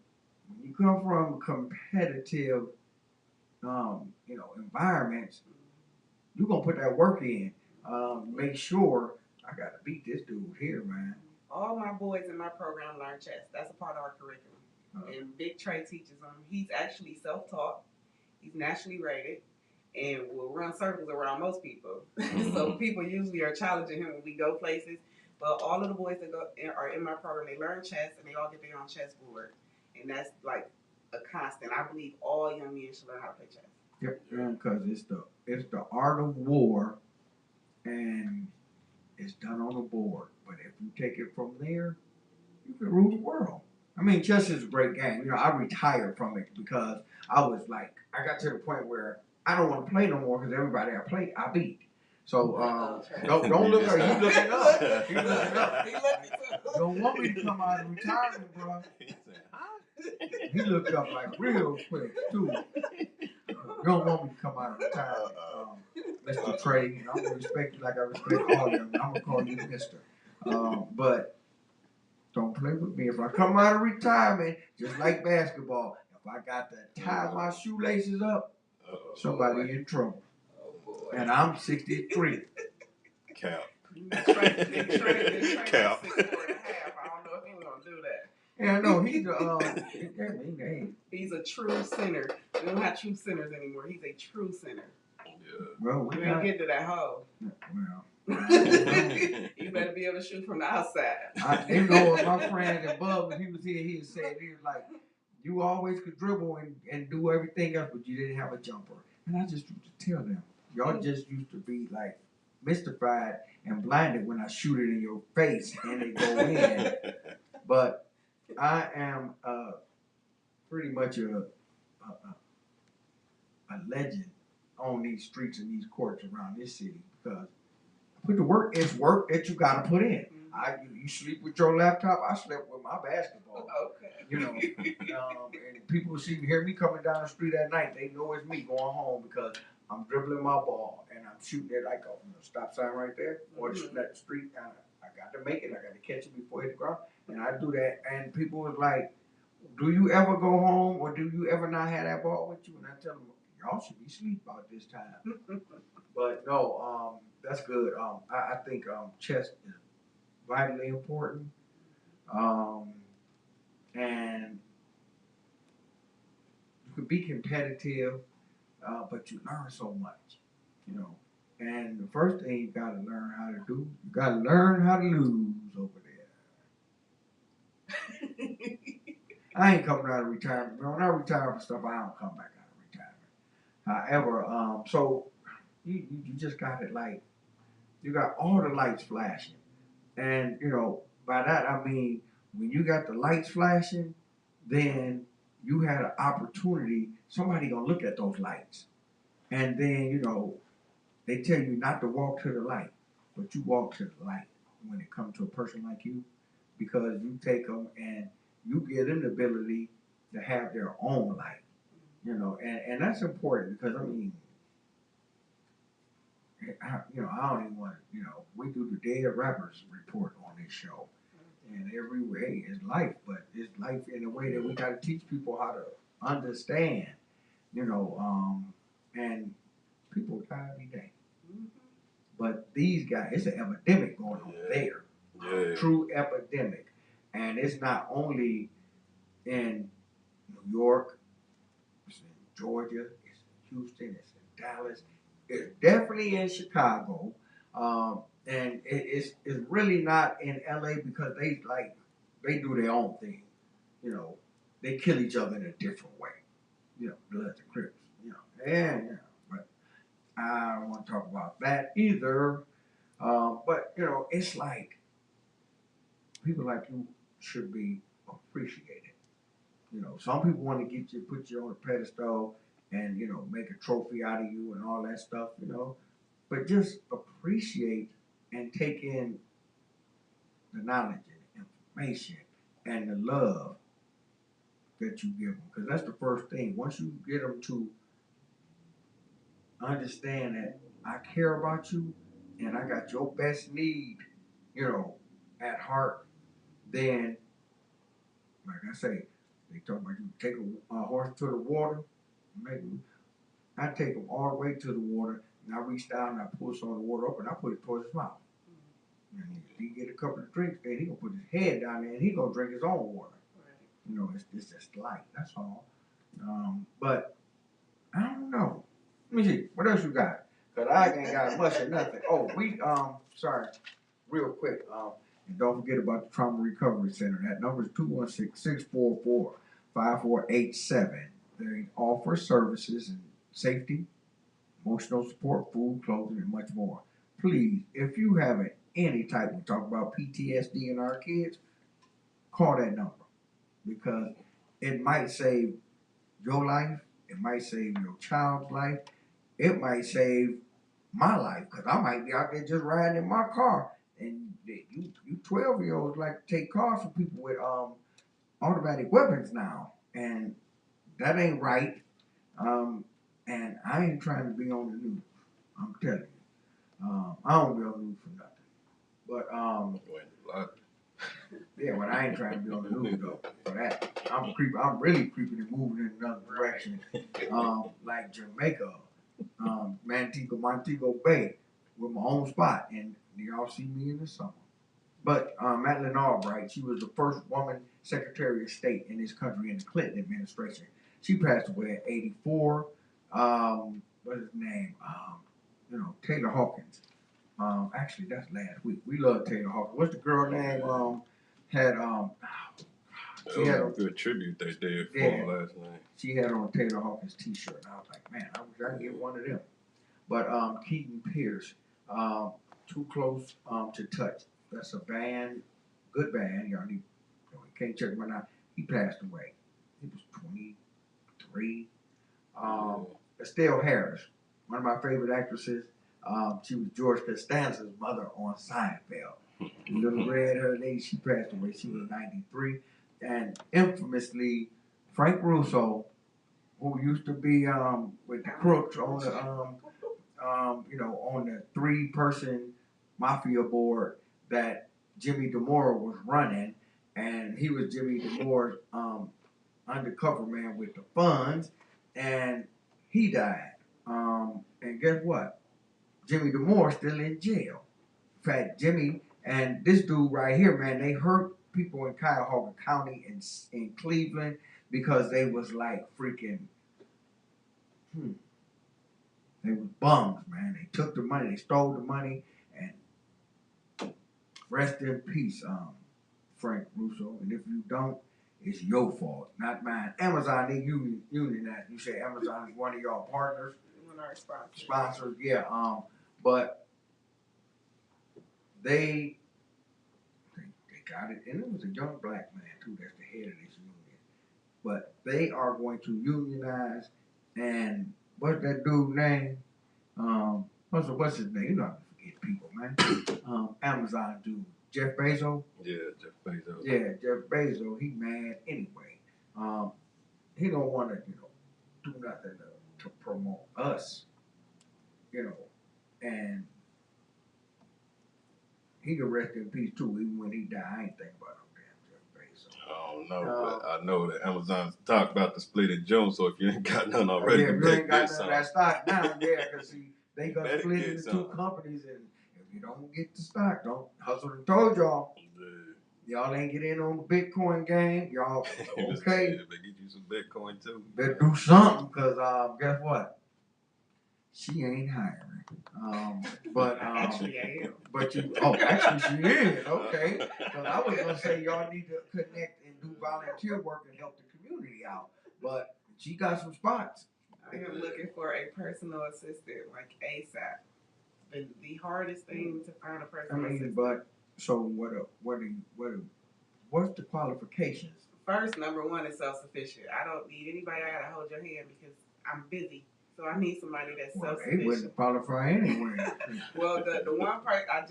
S4: when you come from competitive environments, you're gonna put that work in. Make sure I gotta beat this dude here, man.
S3: All my boys in my program learn chess. That's a part of our curriculum. And Big Trey teaches them. He's actually self-taught. He's nationally rated and will run circles around most people. So people usually are challenging him when we go places. But all of the boys that are in my program, they learn chess and they all get their own chess board. And that's like a constant. I believe all young men should learn how to play chess.
S4: Yep, because it's the art of war, and it's done on the board. But if you take it from there, you can rule the world. I mean, chess is a great game. You know, I retired from it because I was like, I got to the point where I don't want to play no more because everybody I beat. So don't look at you looking up. You looking up. Don't want me to come out of retirement, bro. He looked up like real quick too. You don't want me to come out of retirement, Mr. Trey. You know, I'm gonna respect you like I respect all of them. I'm gonna call you Mister. But don't play with me. If I come out of retirement, just like basketball, if I got to tie my shoelaces up, somebody in trouble. And I'm 63.
S2: Cap.
S3: Cap. I don't know if he's gonna do that.
S4: Yeah, no,
S3: he's a true sinner. We don't have true sinners anymore. He's a true sinner.
S2: Yeah.
S4: Well,
S3: we ain't get to that hole.
S4: Well.
S3: You better be able to shoot from the outside.
S4: My friend above, when he was here, he was like, you always could dribble and do everything else, but you didn't have a jumper. And I just used to tell them, y'all just used to be like mystified and blinded when I shoot it in your face and it go in. But I am pretty much a legend on these streets and these courts around this city because put the work. It's work that you got to put in. You sleep with your laptop. I slept with my basketball.
S3: Okay.
S4: You know, and people hear me coming down the street at night. They know it's me going home because I'm dribbling my ball and I'm shooting it like a stop sign right there or shooting at the street. I got to make it. I got to catch it before it hit the ground, and I do that. And people was like, "Do you ever go home or do you ever not have that ball with you?" And I tell them, "Y'all should be asleep about this time." But no, that's good. I think chess is vitally important. And you can be competitive, but you learn so much, you know. And the first thing you got to learn how to do, you got to learn how to lose over there. I ain't coming out of retirement. When I retire from stuff, I don't come back out of retirement. However, so you just got it like, you got all the lights flashing. And, you know, by that I mean, when you got the lights flashing, then you had an opportunity, somebody gonna look at those lights. And then, you know, they tell you not to walk to the light, but you walk to the light when it comes to a person like you, because you take them and you give them the ability to have their own light, you know, and that's important because, I mean, I don't even want to, we do the Dead Rappers report on this show. And every way is life, but it's life in a way that we got to teach people how to understand, and people die every day. But these guys, it's an epidemic going on there.
S2: Yeah.
S4: True epidemic. And it's not only in New York, it's in Georgia, it's in Houston, it's in Dallas, it's definitely in Chicago. And it's really not in LA because they do their own thing. you know, they kill each other in a different way. You know, Bloods and Crips. You know, yeah. But I don't want to talk about that either. But you know, it's like people like you should be appreciated. You know, some people want to get you, put you on a pedestal, and you know, make a trophy out of you and all that stuff. You know, but just appreciate and take in the knowledge and information and the love that you give them, because that's the first thing. Once you get them to understand that I care about you and I got your best need, you know, at heart, then, like I say, they talk about you take a horse to the water. Maybe I take him all the way to the water, and I reach down and I pull some of the water up and I put it towards his mouth. And if he get a couple of drinks, then he gonna put his head down there and he gonna drink his own water. You know, it's just light. That's all. But I don't know. Let me see. What else you got? Cause I ain't got much of nothing. Oh, sorry, real quick. And don't forget about the Trauma Recovery Center. That number is 216-644-5487. They offer services in safety, emotional support, food, clothing, and much more. Please, if you have any type of talk about PTSD in our kids, call that number, because it might save your life, it might save your child's life, it might save my life, because I might be out there just riding in my car, and you 12-year-olds like to take cars from people with automatic weapons now, and that ain't right. And I ain't trying to be on the news. I'm telling you, I don't be on the news for nothing. But yeah, but I ain't trying to be on the news though. For that, I'm really creeping and moving in another direction. Like Jamaica, Montego Bay, with my own spot, and y'all see me in the summer. But Madeleine Albright, she was the first woman Secretary of State in this country in the Clinton administration. She passed away at 84. What's his name? Taylor Hawkins. Actually, that's last week. We love Taylor Hawkins. What's the girl name?
S2: She had a good tribute they did for him last night.
S4: She had on a Taylor Hawkins t-shirt, and I was like, man, I wish I could get one of them. But Keaton Pierce, Too Close to Touch. That's a band, good band. Y'all need, can't check him out. He passed away. He was 23. Estelle Harris, one of my favorite actresses. She was George Costanza's mother on Seinfeld. Little red-haired lady, she passed away. She was 93. And infamously, Frank Russo, who used to be with the Crooks on the on the 3-person mafia board that Jimmy DeMora was running, and he was Jimmy DeMora's undercover man with the funds, and he died. And guess what? Jimmy DeMore's still in jail. In fact, Jimmy and this dude right here, man, they hurt people in Cuyahoga County in Cleveland because they was like freaking, they was bums, man. They took the money, they stole the money, and rest in peace, Frank Russo. And if you don't, it's your fault, not mine. Amazon, they unionize. You say Amazon is one of y'all partners?
S3: One of our sponsors.
S4: Sponsors, yeah. But they got it, and it was a young black man too. That's the head of this union. But they are going to unionize, and what's that dude's name? What's his name? You know how to forget people, man. Amazon dude, Jeff Bezos.
S2: Yeah, Jeff Bezos.
S4: Yeah, Jeff Bezos. He mad anyway. He don't want to, do nothing to promote us, and he can rest in peace too. Even when he died, I ain't think about no damn Jeff Bezos.
S2: I don't know, but I know that Amazon's talked about the split in June. So if you ain't got none already,
S4: if you ain't got none that stock now, because they gonna split into two companies, and if you don't get the stock, don't hustle. And told y'all. Y'all ain't get in on the Bitcoin game. Y'all okay?
S2: Yeah, they get you some Bitcoin too.
S4: Better do something, cause guess what? She ain't hiring. But
S3: Actually, I am.
S4: But actually she is. Okay. Cause I was gonna say y'all need to connect and do volunteer work and help the community out. But she got some spots.
S3: I am looking for a personal assistant, like ASAP. The hardest thing to find a personal assistant.
S4: But so what's the qualifications?
S3: First, number one is self-sufficient. I don't need anybody I gotta hold your hand because I'm busy. So I need somebody that's self-sufficient.
S4: They wouldn't qualify anyway.
S3: Well, the one part I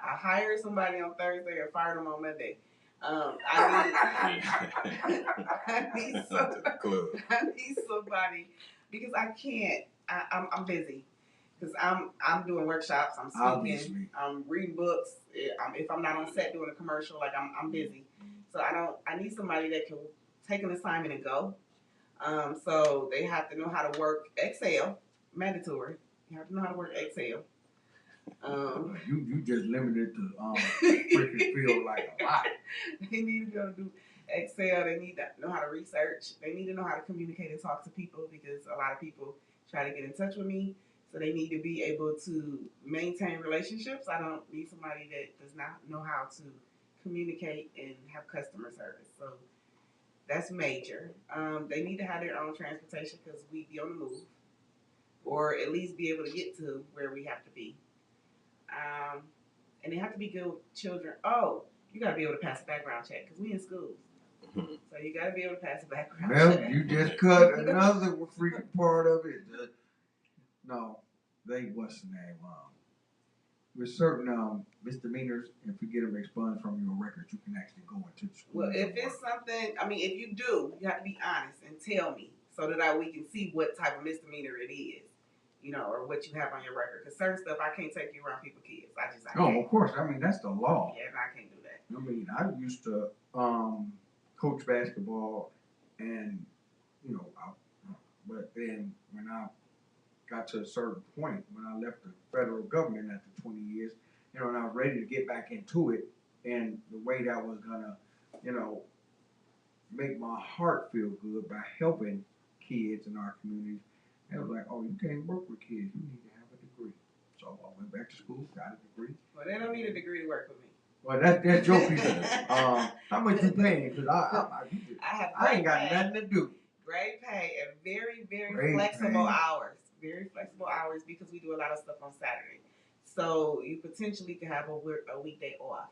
S3: hired somebody on Thursday and fired them on Monday. I need somebody because I can't. I'm busy because I'm doing workshops. I'm speaking.
S4: Obviously.
S3: I'm reading books. If I'm not on set doing a commercial, like I'm busy. So I need somebody that can take an assignment and go. So they have to know how to work Excel, mandatory. You have to know how to work Excel.
S4: You just limited to freaking feel like a lot.
S3: They need to be able to do Excel. They need to know how to research. They need to know how to communicate and talk to people because a lot of people try to get in touch with me. So they need to be able to maintain relationships. I don't need somebody that does not know how to communicate and have customer service. So that's major. They need to have their own transportation because we be on the move, or at least be able to get to where we have to be. And they have to be good with children. Oh, you got to be able to pass a background check because we in schools. So you got to be able to pass a background check.
S4: Well, you just cut another freaking part of it. No, what's the name? With certain misdemeanors, if you get them expunged from your records, you can actually go into the school.
S3: Well, if it's something, if you do, you have to be honest and tell me so that we can see what type of misdemeanor it is, or what you have on your record. Because certain stuff, I can't take you around people's kids. I can't.
S4: Oh, of course. That's the law.
S3: Yeah, I can't do that.
S4: I used to coach basketball, and but then when I got to a certain point, when I left the federal government after 20 years, and I was ready to get back into it, and the way that was gonna, make my heart feel good by helping kids in our communities, it was like, oh, you can't work with kids, you need to have a degree. So I went back to school, got a degree.
S3: Well, they don't need a degree to work with me.
S4: Well, that's your people. How much you paying? Because I ain't got nothing to do.
S3: Great pay and very, very flexible hours. Very flexible hours because we do a lot of stuff on Saturday. So you potentially could have a weekday off.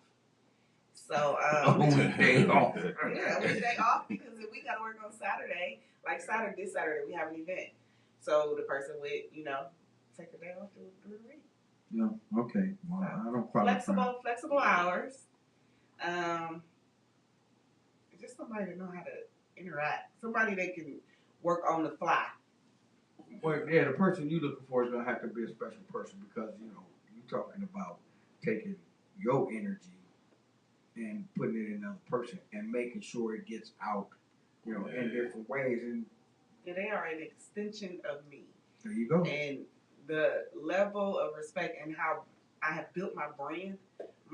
S3: So
S4: a weekday off.
S3: Yeah, a weekday off because if we got to work on Saturday, like this Saturday we have an event. So the person would, take a day off to do the week.
S4: No, okay. Well, I don't qualify.
S3: Flexible hours. Just somebody to know how to interact. Somebody that can work on the fly.
S4: Well, yeah, the person you're looking for is going to have to be a special person because, you're talking about taking your energy and putting it in another person and making sure it gets out, in different ways. And
S3: they are an extension of me.
S4: There you go.
S3: And the level of respect and how I have built my brand,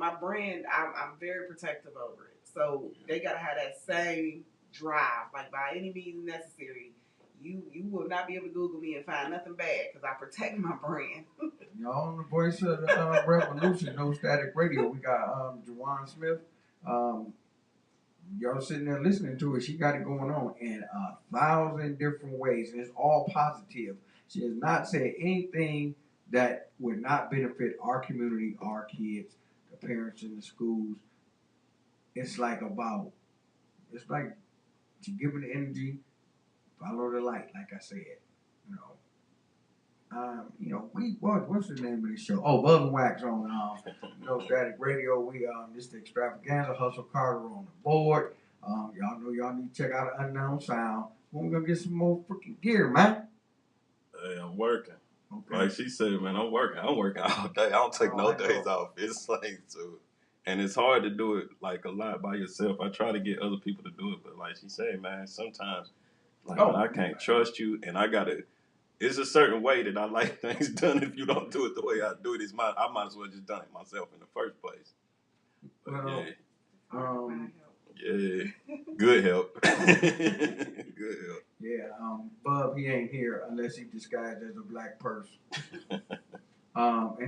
S3: I'm very protective over it. So they got to have that same drive, like by any means necessary. You will not be able to Google me and find nothing bad because I protect my brand.
S4: Y'all on the voice of the revolution, no static radio. We got Juan Smith. Y'all sitting there listening to it. She got it going on in 1,000 different ways, and it's all positive. She has not said anything that would not benefit our community, our kids, the parents in the schools. It's like she giving the energy. Follow the light, like I said. What's the name of this show? Oh, Buzz and Wax on Static Radio. We this the Extravaganza, Hustle Carter on the board. Y'all know y'all need to check out the Unknown Sound. We're gonna get some more freaking gear, man.
S2: Hey, I'm working.
S4: Okay.
S2: Like she said, man, I'm working all day. I don't take no days off. It's like and it's hard to do it like a lot by yourself. I try to get other people to do it, but like she said, man, sometimes I can't trust you, and it's a certain way that I like things done. If you don't do it the way I do it, I might as well just done it myself in the first place. But good help. Good help.
S4: Yeah, Bub, he ain't here unless he disguised as a black person. I'm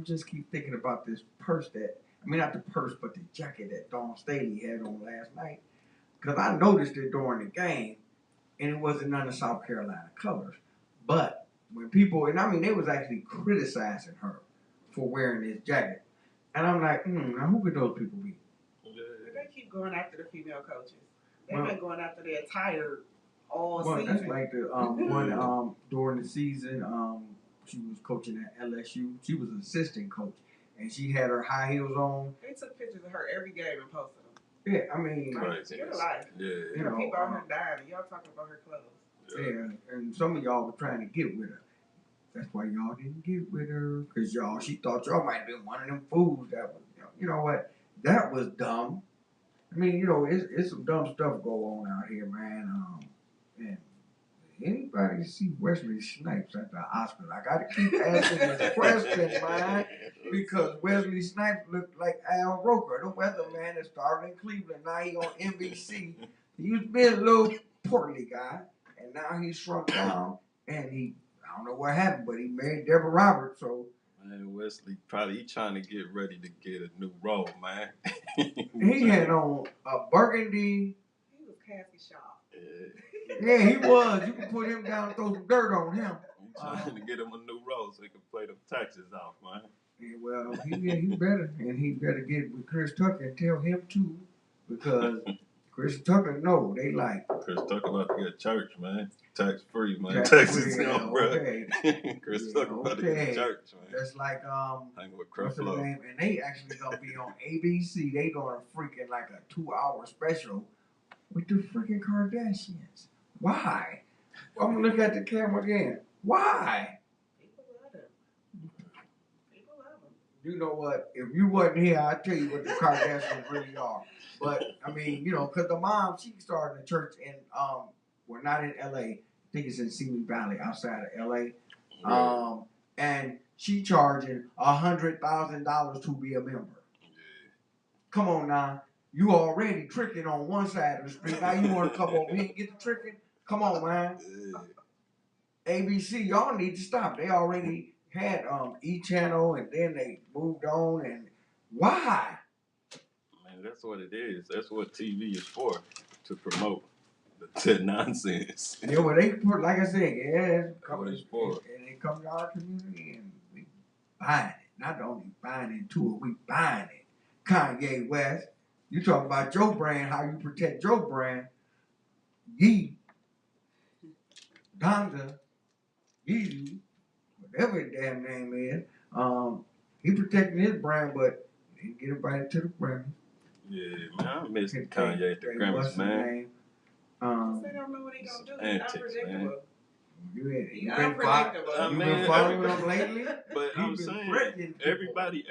S4: just keep thinking about this purse that I mean, not the purse, but the jacket that Dawn Staley had on last night. Because I noticed it during the game, and it wasn't none of South Carolina colors. But when people, and I mean, they was actually criticizing her for wearing this jacket. And I'm like, now who could those people be?
S3: They keep going after the female coaches. They've been going after their attire all season.
S4: That's like the one during the season, she was coaching at LSU. She was an assistant coach, and she had her high heels on.
S3: They took pictures of her every game and posted them.
S4: Yeah, I mean,
S3: get a life.
S2: Yeah,
S3: you know, people out here dying, and y'all talking about her clothes.
S4: Yeah, and some of y'all were trying to get with her. That's why y'all didn't get with her, because she thought y'all might have been one of them fools that was, you know what, that was dumb. I mean, it's some dumb stuff go on out here, man. And anybody see Wesley Snipes at the Oscars? I got to keep asking this question, man, because Wesley Snipes looked like Al Roker, the weatherman that started in Cleveland. Now he on NBC. He used to be a little portly guy, and now he's shrunk down, and I don't know what happened, but he married Deborah Roberts, so.
S2: Man, Wesley probably trying to get ready to get a new role, man.
S4: He had on a burgundy.
S3: He was Cassie Shaw.
S4: Yeah, he was. You can put him down and throw some dirt on him.
S2: He trying to get him a new role so he can play them taxes off, man.
S4: Yeah, well, he better. And he better get with Chris Tucker and tell him too. Because Chris Tucker, no, they like.
S2: Chris Tucker about to get church, man. Tax free, man. Taxes on, bro.
S4: Okay.
S2: Chris Tucker about to get church, man.
S4: That's like
S2: hanging with
S4: what's his name? And they actually gonna be on ABC. They gonna freaking like a 2-hour special with the freaking Kardashians. Why? I'm gonna look at the camera again. Why?
S3: People love him. People love him.
S4: You know what? If you wasn't here, I'd tell you what the Kardashians really are. But I mean, because the mom, she started a church in we're not in LA. I think it's in Simi Valley, outside of LA. And she charging $100,000 to be a member. Come on now. You already tricking on one side of the street. Now you want to come over here and get the tricking? Come on, man. ABC, y'all need to stop. They already had E-Channel, and then they moved on. And why?
S2: Man, that's what it is. That's what TV is for, to promote the nonsense.
S4: Yeah, well, they put, like I said, it's
S2: what it's for.
S4: And they come to our community, and we buying it. Not only buying into it, we buying it. Kanye West, you talking about your brand, how you protect your brand. Yee, Donda, Yeezy, whatever his damn name is, he protecting his brand, but he didn't get invited to the Grammys.
S2: Yeah, man, I miss Kanye at the Grammys, man.
S3: They don't know what he gonna do. He's unpredictable.
S4: You been following him lately?
S2: But I'm saying, everybody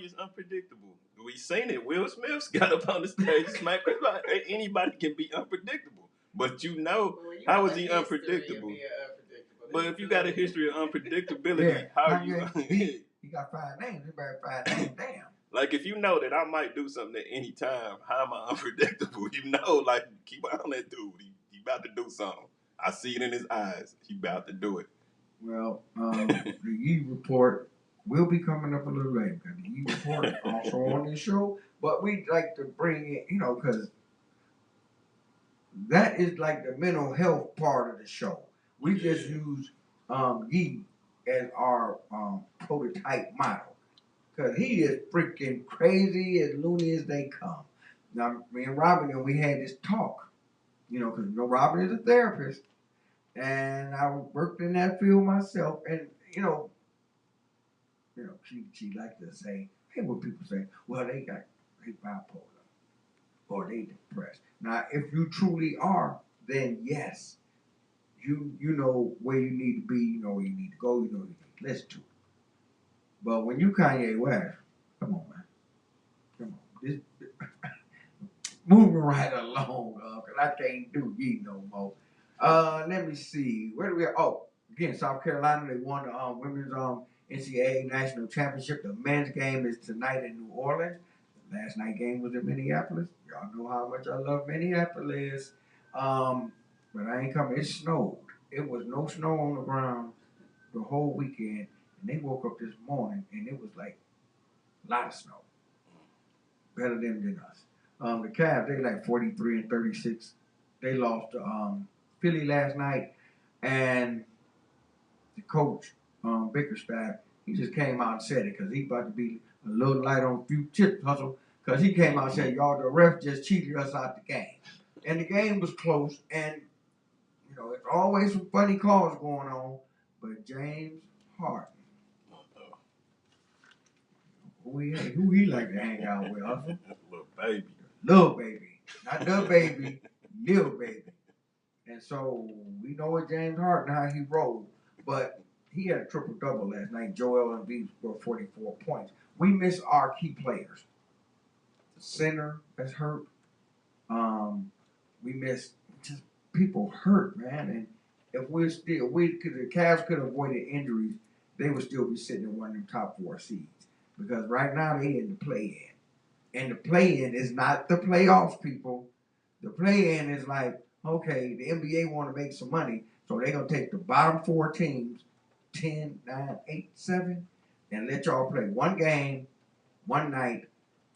S2: is unpredictable. We seen it. Will Smith got up on the stage, smacked it like anybody can be unpredictable. But how is he unpredictable? But if you got a history of unpredictability, how you?
S4: He got 5 names. He better 5 names. Damn.
S2: Like, if you know that I might do something at any time, how am I unpredictable? Like, keep on that dude. He about to do something. I see it in his eyes. He about to do it.
S4: Well, the Yee Report will be coming up a little later. The Yee Report is also on this show. But we'd like to bring it, because that is like the mental health part of the show. We just use Yee as our prototype model. Because he is freaking crazy, as loony as they come. Now, me and Robin, we had this talk, because Robin is a therapist. And I worked in that field myself. And, she liked to say, hey, what people say, well, they bipolar. Or they depressed. Now, if you truly are, then yes. You know where you need to be, you know where you need to go, you know where you need to listen to. But when you Kanye West, come on, man. Come on. Moving right along, because I can't do Yee no more. Let me see. Where do we again, South Carolina, they won the women's NCAA National Championship. The men's game is tonight in New Orleans. The last night game was in Minneapolis. Y'all know how much I love Minneapolis. But I ain't coming. It snowed. It was no snow on the ground the whole weekend. And they woke up this morning, and it was like a lot of snow. better them than us. The Cavs, they like 43-36. They lost to Philly last night, and the coach, Bickerstaff, he just came out and said it because he about to be a little light on a few chip hustle because he came out and said, y'all, the ref just cheated us out the game. And the game was close, and, you know, it's always some funny calls going on, but James Harden, who he like to hang out with, hustle?
S2: Little baby.
S4: Little baby. Not the baby, little baby. And so we know what James Harden, how he rolled. But he had a triple-double last night. Joel Embiid scored 44 points. We miss our key players. The center that's hurt. We miss just people hurt, man. And if the Cavs could have avoided injuries, they would still be sitting in one of them top 4 seeds. Because right now they in the play-in. And the play-in is not the playoffs, people. The play-in is like, okay, the NBA want to make some money, so they're going to take the bottom 4 teams, 10, 9, 8, 7, and let y'all play one game, one night,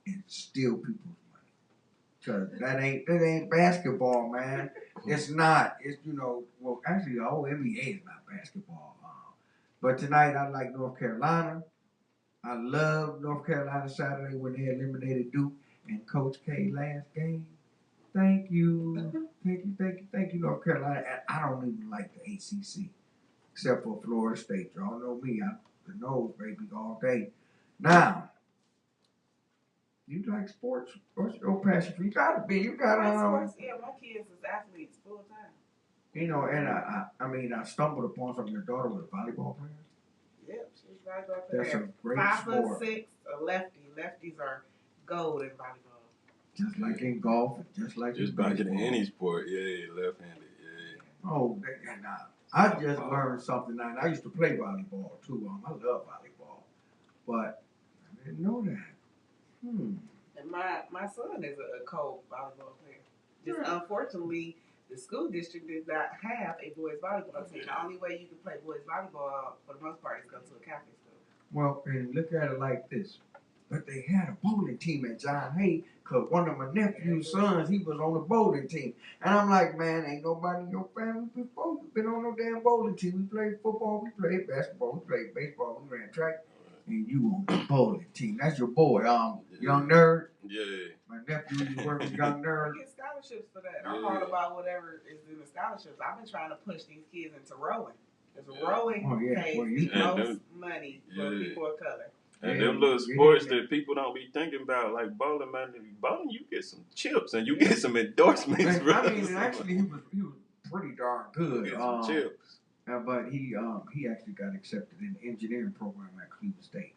S4: and steal people's money. Because that ain't basketball, man. It's not. It's, you know, well, actually, the whole NBA is not basketball. But tonight, I like North Carolina. I love North Carolina Saturday when they eliminated Duke and Coach K last game. Thank you, North Carolina. And I don't even like the ACC, except for Florida State. Y'all know me, I'm the nose baby all day. Now, you like sports? What's your passion for? You gotta be. You gotta.
S3: Sports, yeah, my kids is athletes full time.
S4: You know, and I stumbled upon something. Your daughter was a volleyball player.
S3: Yep, she's a volleyball player.
S4: That's a great
S3: 5'6", a lefty. Lefties are gold in volleyball.
S4: Just like in golf, just like
S2: Just back in any sport, yeah, left-handed, yeah.
S4: Oh, and I just learned something. And I used to play volleyball too. I love volleyball, but I didn't know that.
S3: And my son is a co-volleyball player. Just unfortunately, the school district did not have a boys volleyball team. The only way you can play boys volleyball, for the most part, is go to a Catholic school.
S4: Well, and look at it like this. But they had a bowling team at John Hay, because one of my nephew's sons, he was on the bowling team. And I'm like, man, ain't nobody in your family before you been on no damn bowling team. We played football, we played basketball, we played baseball, we ran track, and you on the bowling team. That's your boy, young nerd.
S2: Yeah.
S4: My nephew, you work with young nerd.
S3: We get scholarships for that. I'm all about whatever is in the scholarships. I've been trying to push these kids into rowing. Because rowing pays the most money for people of color.
S2: And them little sports that people don't be thinking about, like bowling, man. Bowling, you get some chips and you get some endorsements, bro.
S4: I mean, actually, he was pretty darn good.
S2: Get some chips.
S4: But he actually got accepted in the engineering program at Cleveland State.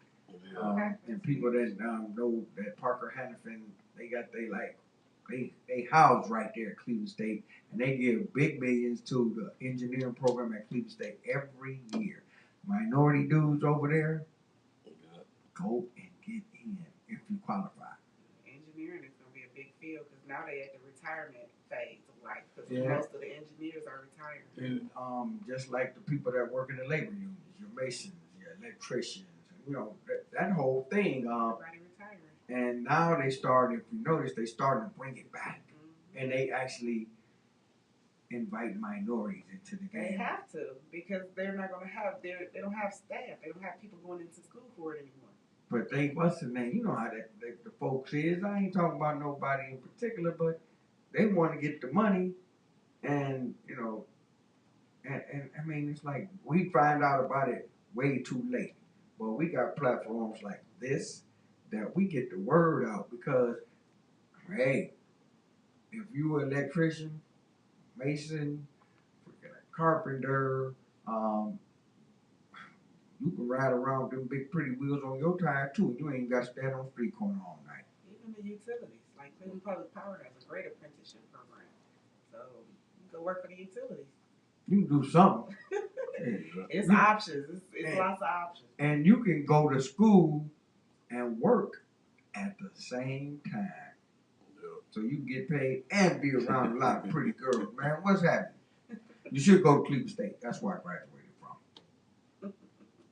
S4: And people that know that Parker Hannafin, they house right there at Cleveland State, and they give big millions to the engineering program at Cleveland State every year. Minority dudes over there, go and get in if you qualify.
S3: Engineering is going to be a big field because now they're at the retirement phase of life because most of the engineers are retired.
S4: And just like the people that work in the labor unions, your masons, your electricians, you know, that whole thing.
S3: Everybody retiring.
S4: And now they started, if you notice, they starting to bring it back. And they actually invite minorities into the game.
S3: They have to because they're not going to have, they don't have staff. They don't have people going into school for it anymore.
S4: But what's the name? You know how the folks is. I ain't talking about nobody in particular, but they want to get the money, and you know, and I mean, it's like we find out about it way too late. But we got platforms like this that we get the word out because, hey, if you an electrician, mason, carpenter, you can ride around with them big pretty wheels on your tire too. You ain't got to stand on the street corner all night.
S3: Even the utilities, like Cleveland Public Power has a great apprenticeship program. So you can go work for the utilities.
S4: You can do something.
S3: It's options. It's lots of options.
S4: And you can go to school and work at the same time. So you can get paid and be around a lot of pretty girls. Man, what's happening? You should go to Cleveland State. That's where I graduated from.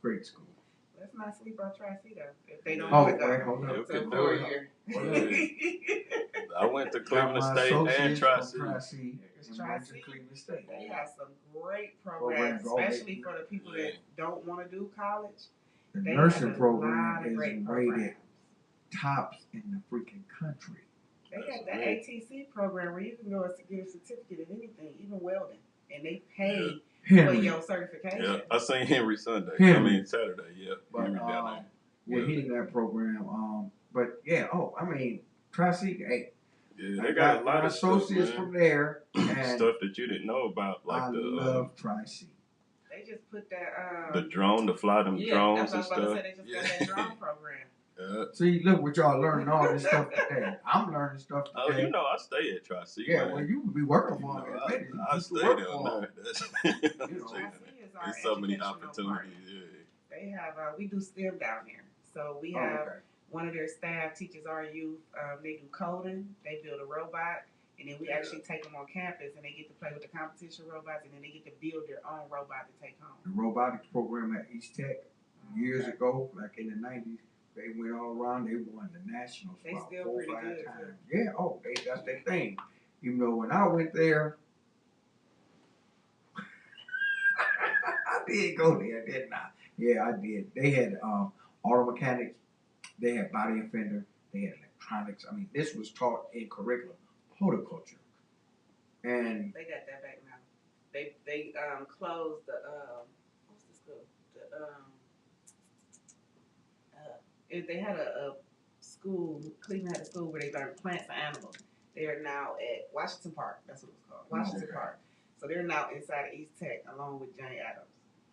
S4: Great school.
S3: Let's let's not sleep on Tri-C though. If they don't
S4: Oh,
S3: want to
S4: wait,
S3: go
S4: hold up.
S3: to a
S2: Hold
S3: 4
S2: up.
S3: year.
S2: I went to
S4: Got
S2: Cleveland
S4: my
S2: State and
S4: associates
S2: Tri-C.
S4: from Tri-C and
S3: Tri-C.
S4: went to Cleveland State.
S3: They have some great programs, especially for the people that don't want to do college.
S4: The
S3: They
S4: nursing
S3: have a
S4: program
S3: lot of
S4: is
S3: great
S4: rated
S3: programs.
S4: tops in the freaking country.
S3: They got the ATC program where you can go and get a certificate in anything, even welding, and they pay for
S4: Henry.
S3: your certification.
S2: Yeah, I seen Henry Sunday.
S4: Henry.
S2: Saturday. Yeah,
S4: But
S2: Henry down
S4: yeah, he in that program. But yeah, Tri-C, hey,
S2: there. Yeah,
S4: I
S2: they got a lot
S4: my
S2: of stuff,
S4: associates
S2: man.
S4: from there, and
S2: Stuff that you didn't know about, like
S4: I love Tri-C.
S3: They just put that
S2: the drone, to fly them drones
S3: that's
S2: and
S3: what I was about
S2: stuff.
S3: to say. They just got that drone program.
S2: Yeah.
S4: See, look what y'all learning all this stuff today. I'm learning stuff
S2: Oh,
S4: today.
S2: you know, I stay at Tri-C.
S4: Yeah,
S2: man.
S4: well, you would be working
S2: You
S4: for
S2: know,
S4: them.
S2: I stay there.
S3: Tri-C is our
S2: There's so many
S3: educational
S2: opportunities.
S3: partner.
S2: Yeah.
S3: They have we do STEM down there. So we have one of their staff teaches our youth. They do coding. They build a robot. And then we actually take them on campus, and they get to play with the competition robots, and then they get to build their own robot to take home.
S4: The robotics program at East Tech years ago, like in the 90s, they went all around. They won the nationals
S3: They
S4: about
S3: still
S4: 4 or
S3: pretty
S4: 5
S3: good,
S4: times. Yeah, that's their thing. Even though when I went there, I did go there, didn't I? Yeah, I did. They had auto mechanics. They had body and fender. They had electronics. I mean, this was taught in curriculum, horticulture. And
S3: they got that back now. They closed the what's the school? They had a school. Cleveland had a school where they learned plants and animals. They are now at Washington Park. That's what it's called, Washington Park. So they're now inside of East Tech along with Jane Addams.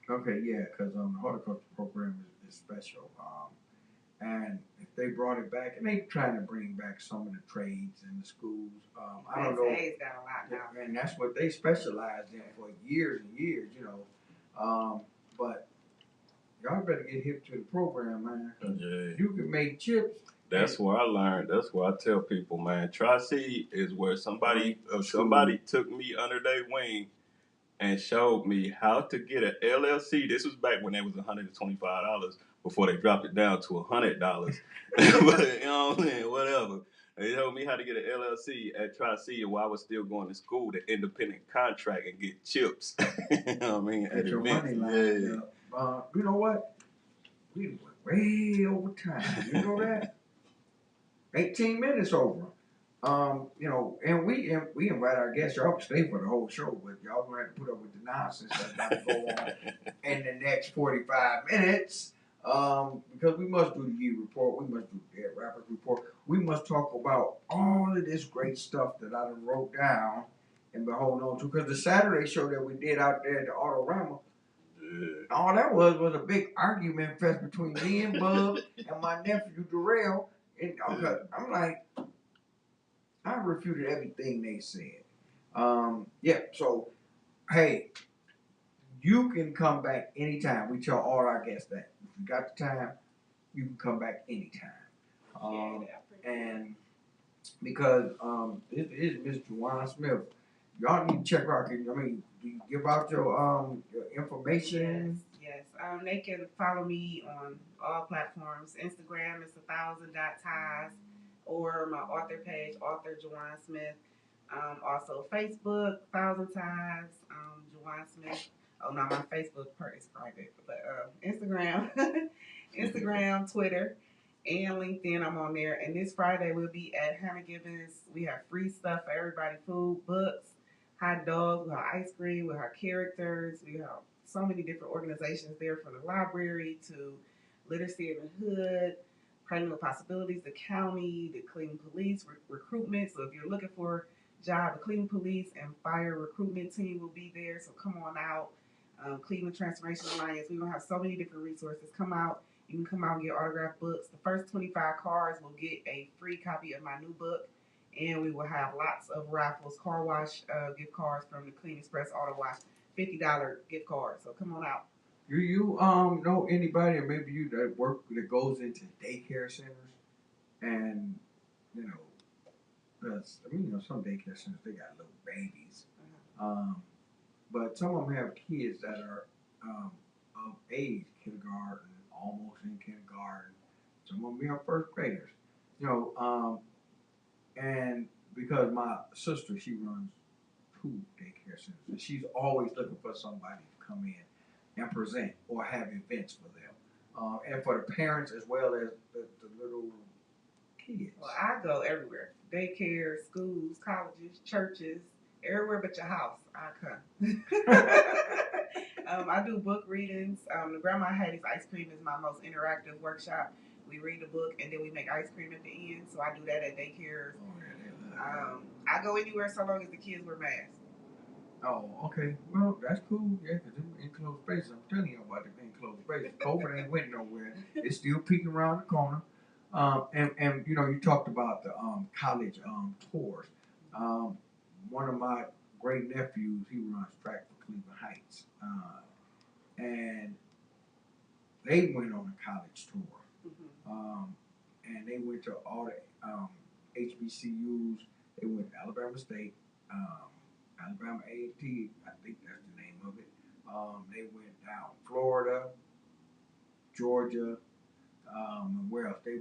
S4: Okay, yeah, because the horticulture program is special. And if they brought it back, and they trying to bring back some of the trades in the schools. I don't know.
S3: Hayes got a lot now.
S4: And that's what they specialized in for years and years, you know. But y'all better get hip to the program, man. 'Cause you can make chips.
S2: That's where I learned. That's where I tell people, man. Tri-C is where somebody took me under their wing and showed me how to get an LLC. This was back when it was $125 before they dropped it down to $100. But you know what I'm saying? Whatever. They told me how to get an LLC at Tri-C while I was still going to school, the independent contract, and get chips. You know what I mean?
S4: Get your money lined up. You know what? We went way over time. You know that? 18 minutes over. You know, and we invite our guests. Y'all can stay for the whole show, but y'all gonna have to put up with the nonsense that's about to go on in the next 45 minutes. Because we must do the year report, we must do the Dead Rappers report, we must talk about all of this great stuff that I done wrote down and been holding on to. Because the Saturday show that we did out there at the Autorama, all that was a big argument fest between me and Bub and my nephew Darrell. And I'm like, I refuted everything they said. So, hey, you can come back anytime. We tell all our guests that. If you got the time, you can come back anytime. And because this is Mr. Juan Smith, y'all need to check out. Do you give out your information?
S3: Yes. They can follow me on all platforms. Instagram is 1000.ties. Or my author page, author Juan Smith. Also Facebook, 1000 Ties, Juan Smith. Oh no, my Facebook part is private, but Instagram, Twitter, and LinkedIn. I'm on there. And this Friday we'll be at Hannah Gibbons. We have free stuff for everybody: food, books, hot dogs, we have ice cream, we have characters. We have so many different organizations there, from the library to Literacy in the Hood, Pregnant with Possibilities, the county, the Cleveland Police, recruitment. So if you're looking for a job, the Cleveland Police and Fire recruitment team will be there. So come on out. Cleveland Transformation Alliance. We're going to have so many different resources. Come out. You can come out and get autographed books. The first 25 cars will get a free copy of my new book. And we will have lots of raffles, car wash gift cards from the Clean Express Auto Wash, $50 gift cards. So come on out.
S4: Do you know anybody, or maybe you that goes into daycare centers, and you know, some daycare centers, they got little babies, but some of them have kids that are of age, kindergarten almost in kindergarten. Some of them are first graders. And because my sister, she runs 2 daycare centers, and she's always looking for somebody to come in and present or have events for them, and for the parents as well as the little kids.
S3: Well, I go everywhere. Daycare, schools, colleges, churches, everywhere but your house. I come. I do book readings. The Grandma Hattie's Ice Cream is my most interactive workshop. We read the book and then we make ice cream at the end. So I do that at daycares. I go anywhere so long as the kids wear masks.
S4: Oh, okay. Well, that's cool. Yeah, because them enclosed spaces, I'm telling you about the enclosed spaces. COVID ain't went nowhere. It's still peeking around the corner. And you talked about the college tours. One of my great nephews, he runs track for Cleveland Heights. And they went on a college tour. And they went to all the HBCUs. They went to Alabama State, Alabama A&T, I think that's the name of it. They went down Florida, Georgia, and where else? They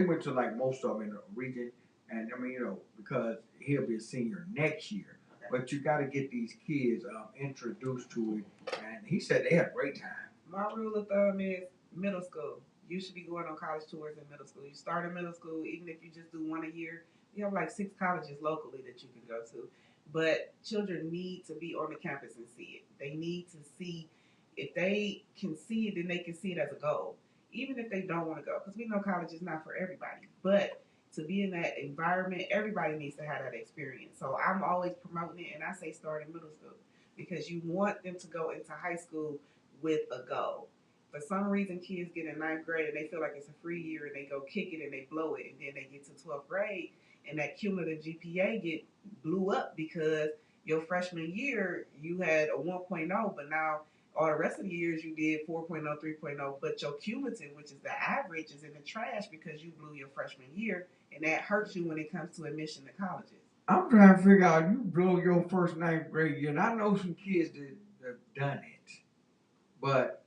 S4: went to like most of them in the region. And I mean, because he'll be a senior next year. But you got to get these kids introduced to it. And he said they had a great time.
S3: My rule of thumb is middle school. You should be going on college tours in middle school. You start in middle school, even if you just do one a year. You have like 6 colleges locally that you can go to. But children need to be on the campus and see it. They need to see, if they can see it, then they can see it as a goal. Even if they don't want to go, because we know college is not for everybody. But to be in that environment, everybody needs to have that experience. So I'm always promoting it, and I say start in middle school because you want them to go into high school with a goal. For some reason, kids get in 9th grade and they feel like it's a free year and they go kick it and they blow it, and then they get to 12th grade and that cumulative GPA blew up because your freshman year you had a 1.0, but now all the rest of the years you did 4.0, 3.0, but your cumulative, which is the average, is in the trash because you blew your freshman year, and that hurts you when it comes to admission to colleges.
S4: I'm trying to figure out, you blow your first 9th grade year, and I know some kids that have done it, but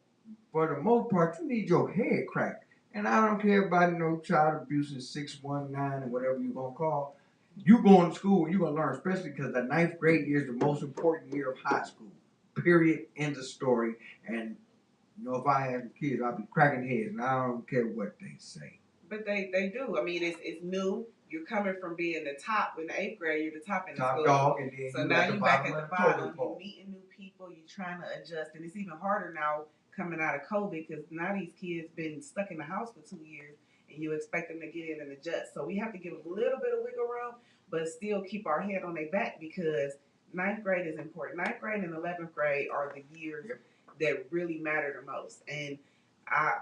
S4: for the most part, you need your head cracked. And I don't care about no child abuse in 619 or whatever you're going to call. You going to school and you're going to learn, especially because the 9th grade year is the most important year of high school. Period. End of story. And, if I had kids, I'd be cracking heads, and I don't care what they say.
S3: But they do. I mean, it's new. You're coming from being the top in the 8th grade. You're the top in the
S4: top
S3: school.
S4: Dog, and then
S3: so now you're back at the bottom. You're meeting new people. You're trying to adjust. And it's even harder now coming out of COVID because now these kids been stuck in the house for 2 years and you expect them to get in and adjust. So we have to give them a little bit of wiggle room, but still keep our head on their back because 9th grade is important. 9th grade and 11th grade are the years that really matter the most. And I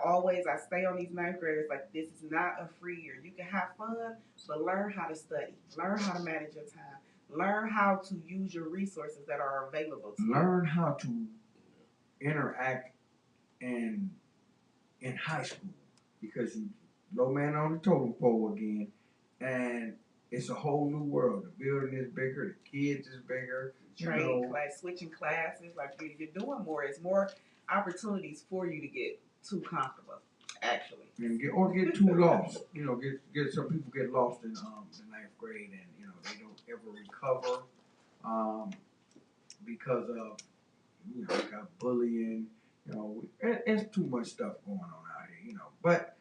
S3: stay on these 9th graders like this is not a free year. You can have fun, but learn how to study. Learn how to manage your time. Learn how to use your resources that are available to you.
S4: Learn how to interact in high school because you low man on the totem pole again, and it's a whole new world. The building is bigger, the kids is bigger.
S3: Training class, switching classes, like you're doing more. It's more opportunities for you to get too comfortable, actually.
S4: And get too lost. Get some people get lost in the 9th grade, and they don't ever recover because of got bullying. It's too much stuff going on out here. But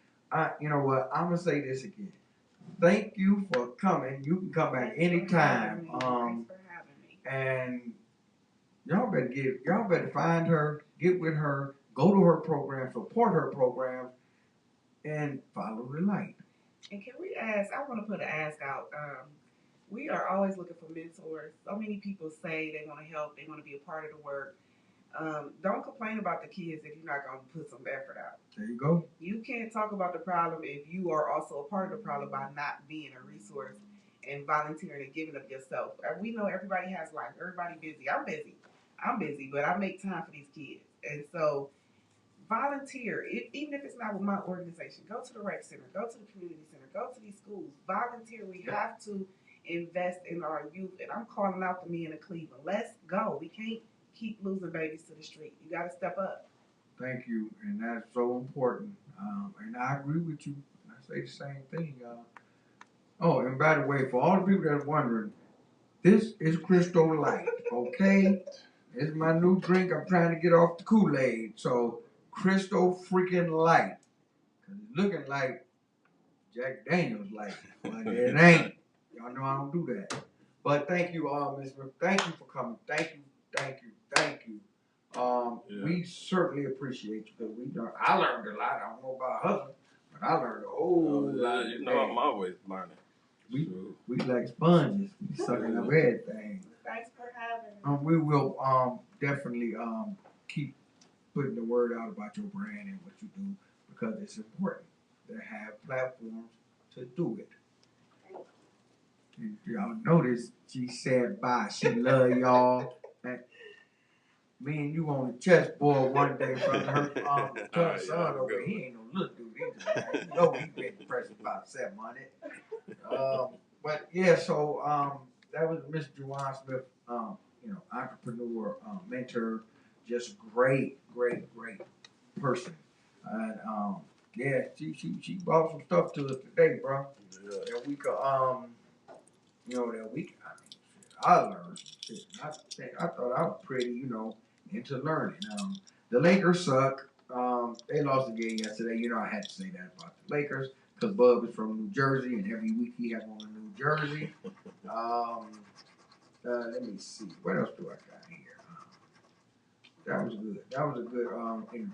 S4: you know what? I'm gonna say this again. Thank you for coming. You can come back anytime.
S3: Thanks for having me.
S4: And y'all better find her, get with her, go to her program, support her program, and follow the light.
S3: And can we ask? I want to put an ask out. We are always looking for mentors. So many people say they want to help, they want to be a part of the work. Don't complain about the kids if you're not going to put some effort out.
S4: There you go.
S3: You can't talk about the problem if you are also a part of the problem by not being a resource and volunteering and giving up yourself. We know everybody has life. Everybody busy. I'm busy, but I make time for these kids. And so volunteer, even if it's not with my organization. Go to the rec center. Go to the community center. Go to these schools. Volunteer. We have to invest in our youth. And I'm calling out the men of Cleveland. Let's go. We can't keep losing babies to the street. You got to step up.
S4: Thank you, and that's so important. And I agree with you. I say the same thing. Oh, and by the way, for all the people that are wondering, this is Crystal Light, okay? This is my new drink. I'm trying to get off the Kool-Aid. So, Crystal freaking Light. 'Cause it's looking like Jack Daniels Light, but it ain't. Y'all know I don't do that. But thank you, Miss Smith. Thank you for coming. Thank you, thank you, thank you. We certainly appreciate you because I learned a lot. I don't know about husband, but I learned a whole lot.
S2: You know, I'm always learning.
S4: We like sponges. We sucking up everything.
S3: Thanks for having me.
S4: We will definitely keep putting the word out about your brand and what you do because it's important to have platforms to do it. And y'all notice she said bye. She love y'all. And me and you on the chessboard one day, brother. Her son over there, he ain't no little dude either. You know he been pressing about 700. But yeah, so that was Mr. Juan Smith, entrepreneur, mentor, just great person. And yeah, she brought some stuff to us today, bro. Yeah. That we could I learned shit. I thought I was pretty, into learning. The Lakers suck. They lost the game yesterday. I had to say that about the Lakers because Bub is from New Jersey, and every week he has on a New Jersey. Let me see. What else do I got here? That was good. That was a good interview.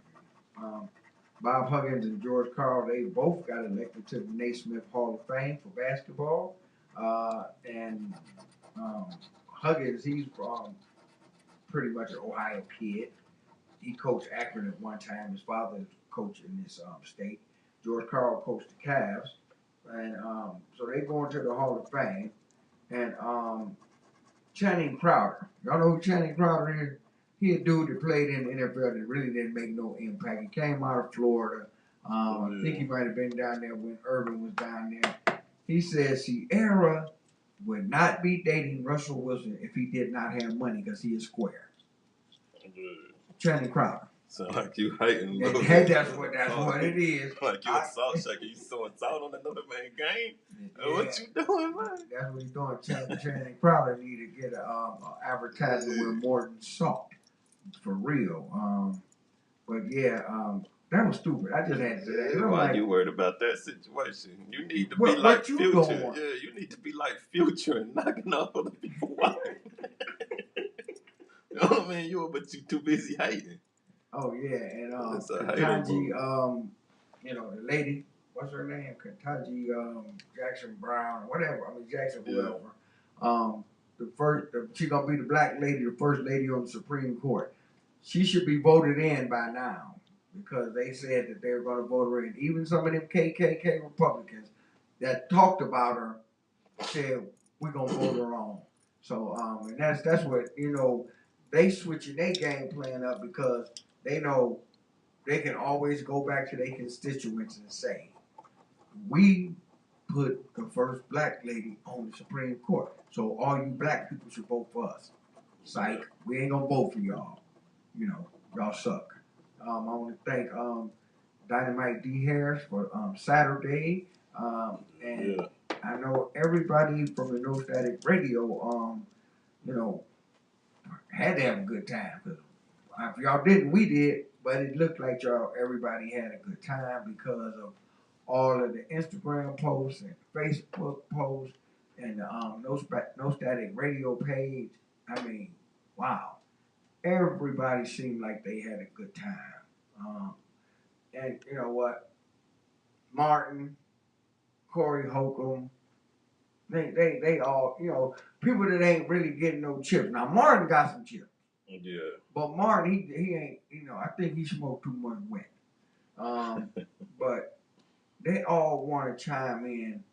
S4: Bob Huggins and George Karl, they both got elected to the Naismith Hall of Fame for basketball. And Huggins, he's pretty much an Ohio kid. He coached Akron at one time. His father coached in this state. George Karl coached the Cavs. And so they go into the Hall of Fame. And Channing Crowder. Y'all know who Channing Crowder is? He a dude that played in the NFL that really didn't make no impact. He came out of Florida. I think he might have been down there when Urban was down there. He says Sierra would not be dating Russell Wilson if he did not have money because he is square. Channing Crowder.
S2: Sound like you hating.
S4: That's what it is.
S2: Like you a salt shaker. You throwing salt on another man's game? Yeah. What you doing, man?
S4: That's what he's doing. Channing Crowder need to get an advertisement with more than salt. For real. But yeah, that was stupid. I just had to say that.
S2: Why you worried about that situation? You need to be like Future. Doing? Yeah, you need to be like Future and knocking off other people out. You know what I mean? But you too busy hating.
S4: Oh yeah, and Ketanji, the lady, what's her name? Ketanji Jackson Brown, whatever. Jackson, whoever. She's gonna be the black lady, the first lady on the Supreme Court. She should be voted in by now because they said that they were gonna vote her in. Even some of them KKK Republicans that talked about her said we're gonna vote her on. So and that's what they switching their game plan up because they know they can always go back to their constituents and say, we put the first black lady on the Supreme Court. So all you black people should vote for us. Psych, we ain't gonna vote for y'all. Y'all suck. I want to thank Dynamite D. Harris for Saturday. And I know everybody from the No Static Radio, had to have a good time. If y'all didn't, we did. But it looked like everybody had a good time because of all of the Instagram posts and Facebook posts and the No Static Radio page. I mean, wow. Everybody seemed like they had a good time. And you know what? Martin, Corey Holcomb, they all, people that ain't really getting no chips. Now, Martin got some chips.
S2: Yeah.
S4: But Martin, he ain't, I think he smoked too much wet. But they all want to chime in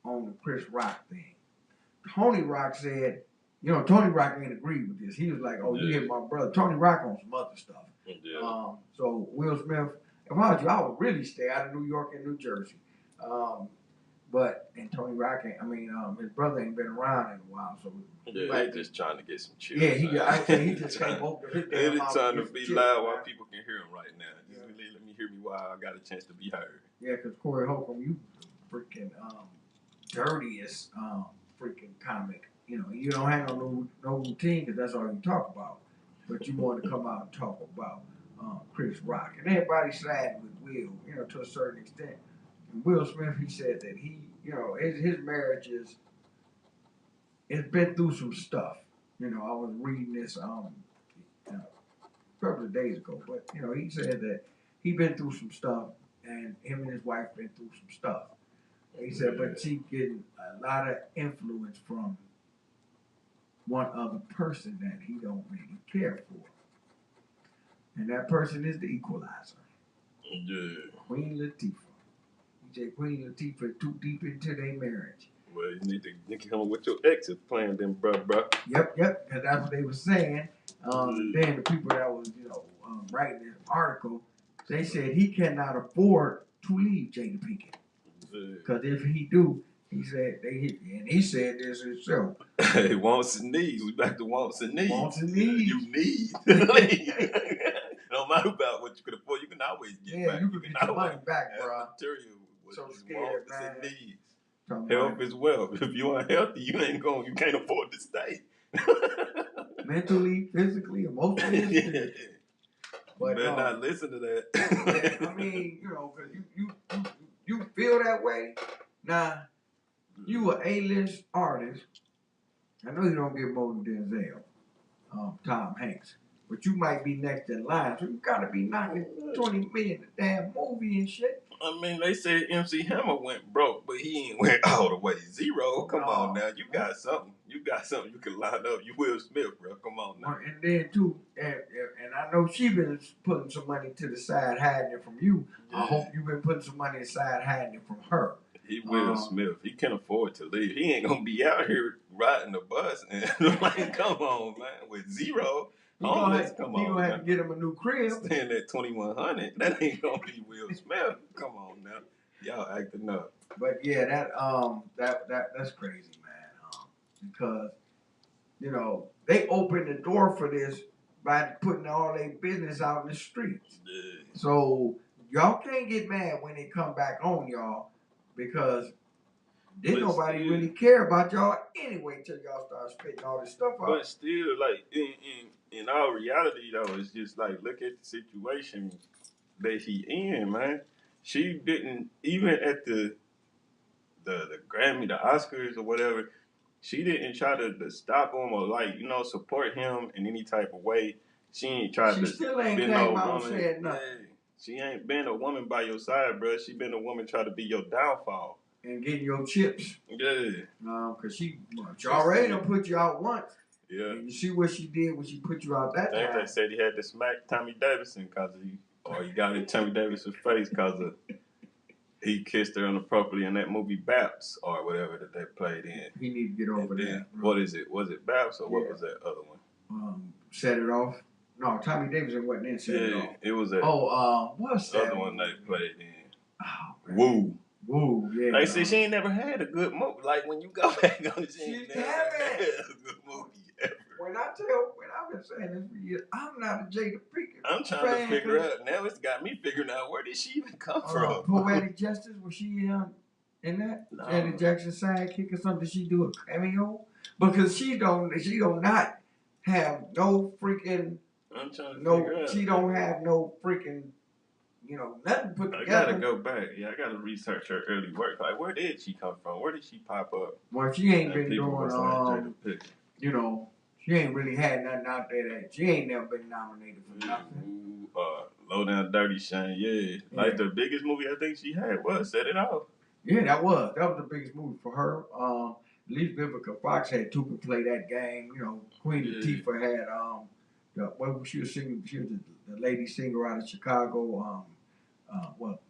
S4: on the Chris Rock thing. Tony Rock said, Tony Rock ain't agree with this. He was like, oh, you hit my brother. Tony Rock on some other stuff.
S2: Yeah.
S4: So Will Smith, if I was you, I would really stay out of New York and New Jersey. And Tony Rock, his brother ain't been around in a while, so
S2: yeah, they just trying to get some chill.
S4: Yeah, I would say he just came over to his
S2: They
S4: damn
S2: just
S4: house
S2: trying
S4: to
S2: to
S4: get
S2: be
S4: some
S2: loud
S4: chill,
S2: while
S4: man.
S2: people can hear him right now. Just really let me hear me while I got a chance to be heard.
S4: Yeah, because Corey Holcomb, you freaking dirtiest freaking comic. You know, you don't have no routine because that's all you talk about. But you want to come out and talk about Chris Rock. And everybody siding with Will, you know, to a certain extent. And Will Smith, he said that he, you know, his marriage it's been through some stuff. You know, I was reading this a couple of days ago, but you know, he said that he been through some stuff, and him and his wife been through some stuff. He said, but she getting a lot of influence from one other person that he don't really care for, and that person is the equalizer.
S2: Yeah.
S4: Queen Latifah. He said Queen Latifah too deep into their marriage.
S2: Well, you need to come up with your exit plan, then, bruh.
S4: Yep, because that's what they were saying. And then the people that was, you know, writing this article, they said he cannot afford to leave Jada Pinkett. Because if he do, he said he said this himself.
S2: Hey, wants and needs. We back to wants and needs.
S4: Wants and needs.
S2: You need to leave. No matter about what you can afford, you can always get back.
S4: Yeah, you can get your money back, bro.
S2: Material.
S4: So scared, man.
S2: And needs. Health is wealth. If you unhealthy, you can't afford to stay.
S4: Mentally, physically, emotionally, and spiritually.
S2: But you better not listen to that.
S4: Yeah, I mean, you know, because you feel that way. Now, you an A-list artist. I know you don't get more than Denzel, Tom Hanks, but you might be next in line. So you gotta be knocking 20 million a damn movie and shit.
S2: I mean, they said MC Hammer went broke, but he ain't went all the way zero. Come on now, you got something. You got something you can line up. You Will Smith, bro. Come on now.
S4: And then too, and I know she been putting some money to the side, hiding it from you. Yeah. I hope you've been putting some money aside, hiding it from her.
S2: He Will Smith. He can afford to leave. He ain't gonna be out here riding the bus and like, come on, man, with zero.
S4: He gonna have to get him a new crib.
S2: Staying at 2100. That ain't gonna be Will Smith. Come on now, y'all acting up.
S4: But yeah, that's crazy, man. Because you know they opened the door for this by putting all their business out in the streets. Yeah. So y'all can't get mad when they come back on y'all because didn't nobody really care about y'all anyway till y'all start spitting all this stuff out.
S2: But still, like in all reality though, it's just like look at the situation that he in, man. She didn't even at the Grammy, the Oscars or whatever. She didn't try to stop him or like support him in any type of way. She ain't tried to.
S4: She still ain't came out and said nothing.
S2: She ain't been a woman by your side, bro. She been a woman try to be your downfall.
S4: And getting your chips.
S2: Yeah.
S4: Cause she already done put you out once.
S2: Yeah.
S4: And you see what she did when she put you out that time.
S2: They said he had to smack Tommy Davidson he got in Tommy Davidson's face because he kissed her inappropriately in that movie Baps or whatever that they played in.
S4: He need to get over that.
S2: What is it? Was it Baps or what was that other one?
S4: Set It Off. No, Tommy Davidson wasn't in Set It Off.
S2: It was that.
S4: What's that?
S2: Other one they played in.
S4: Oh, Woo, yeah.
S2: Like, see, she ain't never had a good movie. Like, when you go back on it, she never had a good movie ever. When I've been saying this for years, I'm not a Jada Pinkett. I'm trying to figure out. Now it's got me figuring out where did she even come from? Poetic Justice, was she in that? No. Janet Jackson's sidekick or something? Did she do a cameo? Because she don't not have no freaking. I'm trying to figure out. She don't have no freaking. Nothing put together. I gotta go back. Yeah, I gotta research her early work. Like, where did she come from? Where did she pop up? Well, she ain't been doing, she ain't really had nothing out there that she ain't never been nominated for nothing. Low Down Dirty Shame, yeah. Like, the biggest movie I think she had was Set It Off. Yeah, that was the biggest movie for her. At least Vivica Fox had two to play that game. Queen Latifah had, she was singing, she was the lady singer out of Chicago,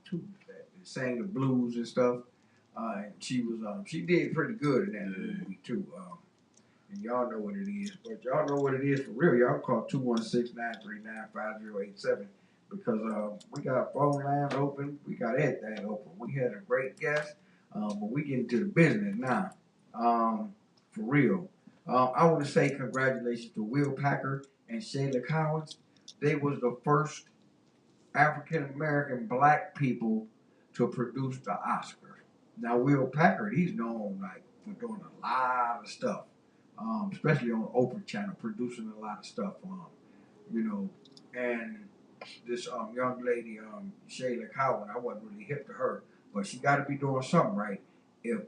S2: two that sang the blues and stuff. And she was she did pretty good in that movie too. And y'all know what it is, but y'all know what it is for real. Y'all call 216-939-5087 because we got phone lines open, we got everything open. We had a great guest.
S4: But we get into the business now. For real. I want to say congratulations to Will Packer and Shayla Collins. They was the first African American black people to produce the Oscar. Now Will Packard, he's known like for doing a lot of stuff, especially on Oprah Channel, producing a lot of stuff. You know, and this young lady, Shayla Cowan, I wasn't really hip to her, but she got to be doing something right. If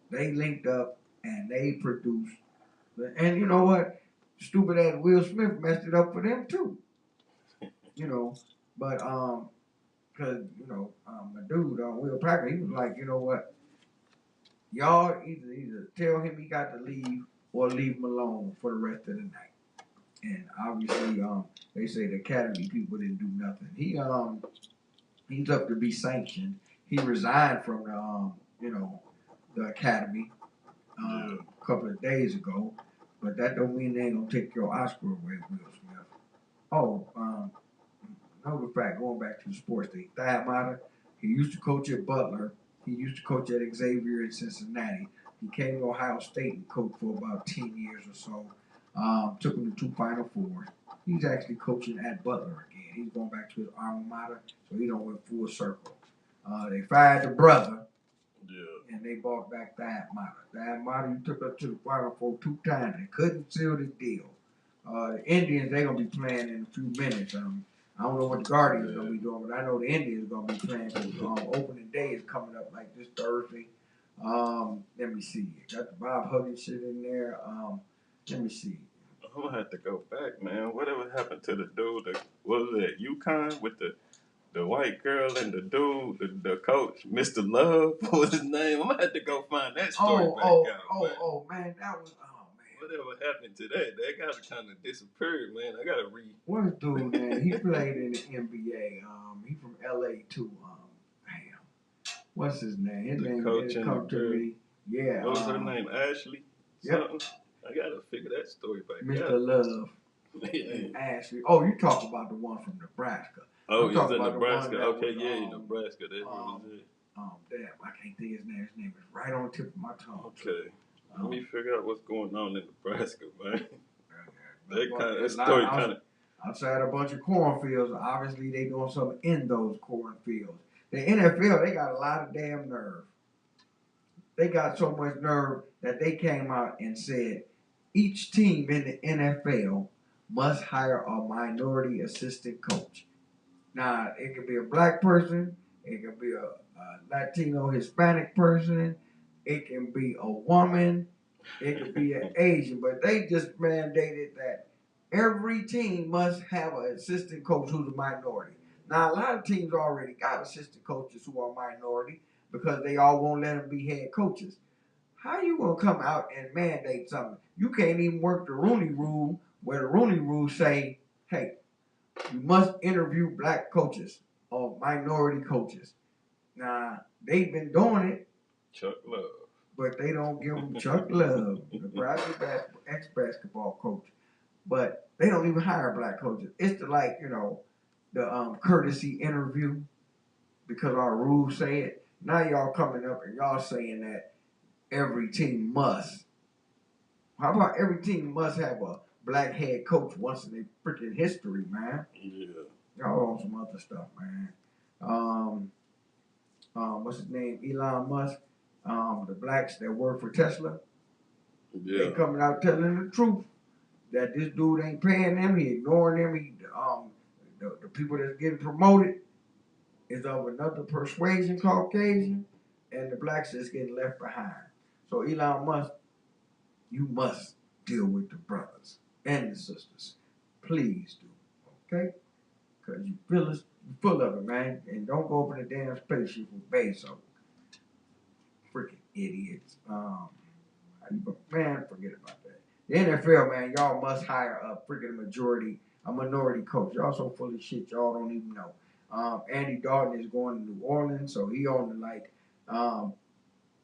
S4: they linked up and they produced, and you know what, stupid ass Will Smith messed it up for them too. You know, but because my dude Will Packer, he was like, you know what, y'all either tell him he got to leave or leave him alone for the rest of the night. And obviously, they say the Academy people didn't do nothing. He's up to be sanctioned. He resigned from the Academy a couple of days ago, but that don't mean they ain't gonna take your Oscar away, Will Smith. Oh, another fact, going back to the sports thing, Thad Matta, he used to coach at Butler. He used to coach at Xavier in Cincinnati. He came to Ohio State and coached for about 10 years or so. Took him to 2 Final Fours. He's actually coaching at Butler again. He's going back to his alma mater, so he don't went full circle. They fired the brother, and they brought back Thad Matta. Thad Matta, he took us to the Final Four 2 times. They couldn't seal the deal. The Indians, they're going to be playing in a few minutes. I don't know what the Guardians are going to be doing, but I know the Indians are going to be playing because opening day is coming up like this Thursday. Let me see. Got the Bob Huggins shit in there. Let me see.
S2: I'm gonna have to go back, man. Whatever happened to the dude that was it UConn with the white girl and the dude, the coach, Mr. Love, what was his name? I'm gonna have to go find that story back out.
S4: Man, that was
S2: Whatever happened to that? That gotta kind of disappeared, man. I gotta read.
S4: What's dude, man? He played in the NBA. He from LA too. Damn. What's his name? His name didn't come to me. Yeah.
S2: What was her name? Ashley? Something?
S4: Yep.
S2: I gotta figure that story back
S4: Mr.
S2: out.
S4: Love. And Ashley. Oh, you talk about the one from Nebraska.
S2: Oh, he's in Nebraska. Okay, yeah, Nebraska. That's what it is.
S4: Damn, I can't think his name. His name is right on the tip of my tongue.
S2: Okay. Let me figure out what's going on in Nebraska, man.
S4: Outside a bunch of cornfields, obviously they doing something in those cornfields. The NFL, they got a lot of damn nerve. They got so much nerve that they came out and said each team in the NFL must hire a minority assistant coach. Now, it could be a black person, it could be a Latino Hispanic person, it can be a woman, it could be an Asian, but they just mandated that every team must have an assistant coach who's a minority. Now, a lot of teams already got assistant coaches who are minority because they all won't let them be head coaches. How you gonna come out and mandate something? You can't even work the Rooney Rule, where the Rooney Rule say, hey, you must interview black coaches or minority coaches. Now, they've been doing it.
S2: Chuck Love.
S4: But they don't give them Chuck Love, the ex-basketball coach. But they don't even hire black coaches. It's the courtesy interview because our rules say it. Now y'all coming up and y'all saying that every team must. How about every team must have a black head coach once in their freaking history, man?
S2: Yeah.
S4: Y'all on some other stuff, man. What's his name? Elon Musk. The blacks that work for Tesla.
S2: Yeah.
S4: They coming out telling the truth that this dude ain't paying them. He ignoring them. The people that's getting promoted is of another persuasion, Caucasian, and the blacks is getting left behind. So Elon Musk, you must deal with the brothers and the sisters. Please do, okay? Because you're full of it, man. And don't go up in a damn spaceship with Bezos. Freaking idiots. Man, forget about that. The NFL, man, y'all must hire a freaking minority coach. Y'all so full of shit, y'all don't even know. Andy Dalton is going to New Orleans, so he on the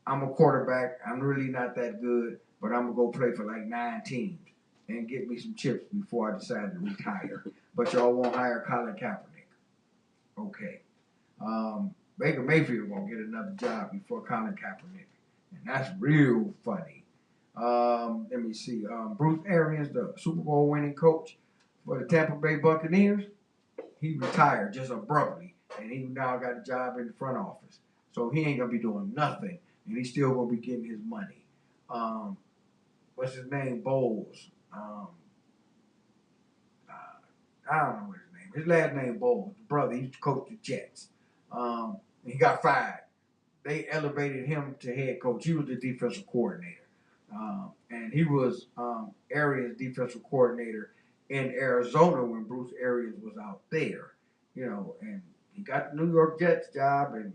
S4: I'm a quarterback. I'm really not that good, but I'm gonna go play for like 9 teams and get me some chips before I decide to retire. But y'all won't hire Colin Kaepernick. Okay. Baker Mayfield gonna get another job before Colin Kaepernick, and that's real funny. Let me see. Bruce Arians, the Super Bowl winning coach for the Tampa Bay Buccaneers, he retired just abruptly, and he now got a job in the front office. So he ain't gonna be doing nothing, and he's still gonna be getting his money. What's his name? Bowles. I don't know what his name. His last name Bowles. The brother. He used to coach the Jets. He got fired. They elevated him to head coach. He was the defensive coordinator, and he was Arians' defensive coordinator in Arizona when Bruce Arians was out there. And he got the New York Jets job, and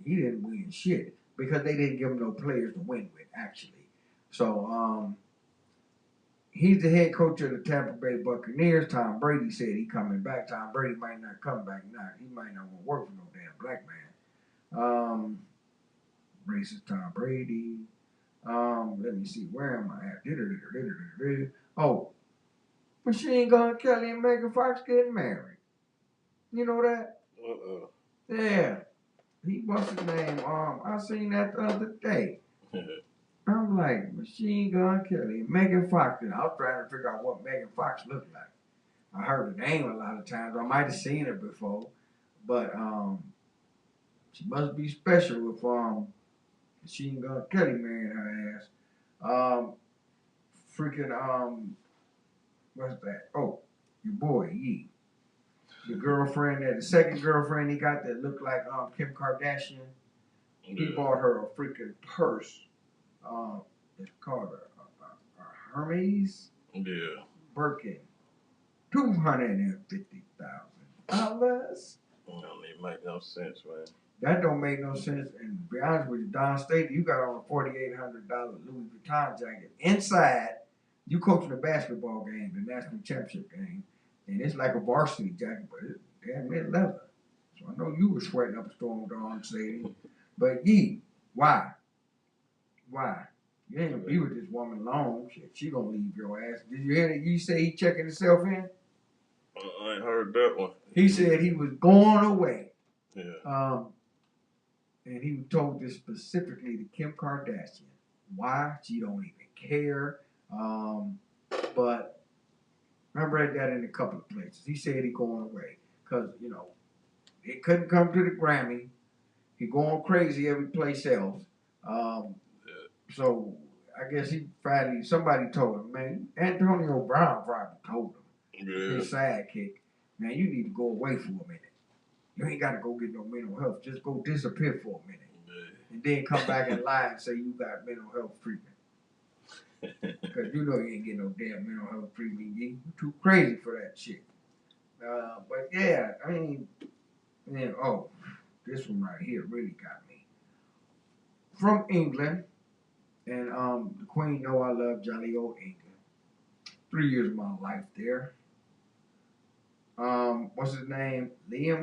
S4: he didn't win shit because they didn't give him no players to win with, actually. So he's the head coach of the Tampa Bay Buccaneers. Tom Brady said he coming back. Tom Brady might not come back now. He might not want to work for no damn black man. Racist Tom Brady. Let me see. Where am I at? Oh, Machine Gun Kelly and Megan Fox getting married. You know that? Yeah. What's his name? I seen that the other day. I'm like, Machine Gun Kelly and Megan Fox. And I was trying to figure out what Megan Fox looked like. I heard her name a lot of times. I might have seen her before. But she must be special with Machine Gun Kelly marrying her ass. What's that? Oh, your boy, Yee. The second girlfriend he got that looked like Kim Kardashian. He bought her a freaking purse. It's called a Hermes.
S2: Yeah.
S4: Birkin. $250,000.
S2: Don't even make no sense, man.
S4: That don't make no sense. And to be honest with you, Don State, you got on a $4,800 Louis Vuitton jacket. Inside, you coaching a basketball game, the national championship game, and it's like a varsity jacket, but it's damn near leather. So I know you were sweating up a storm, Don State. But why? Why? You ain't gonna be with this woman long. Shit, she gonna leave your ass. Did you hear that? You say he checking himself in?
S2: I ain't heard that one.
S4: He said he was going away.
S2: Yeah.
S4: And he told this specifically to Kim Kardashian. Why? She don't even care. But I read that in a couple of places. He said he going away because, he couldn't come to the Grammy. He going crazy every place else. So I guess somebody told him, man, Antonio Brown probably told him, his sidekick, man, you need to go away for a minute. You ain't got to go get no mental health. Just go disappear for a minute. And then come back and lie and say you got mental health treatment. Because you know you ain't getting no damn mental health treatment. You too crazy for that shit. But yeah, I mean, this one right here really got me. From England, and the Queen know I love jolly old England. 3 years of my life there. What's his name? Liam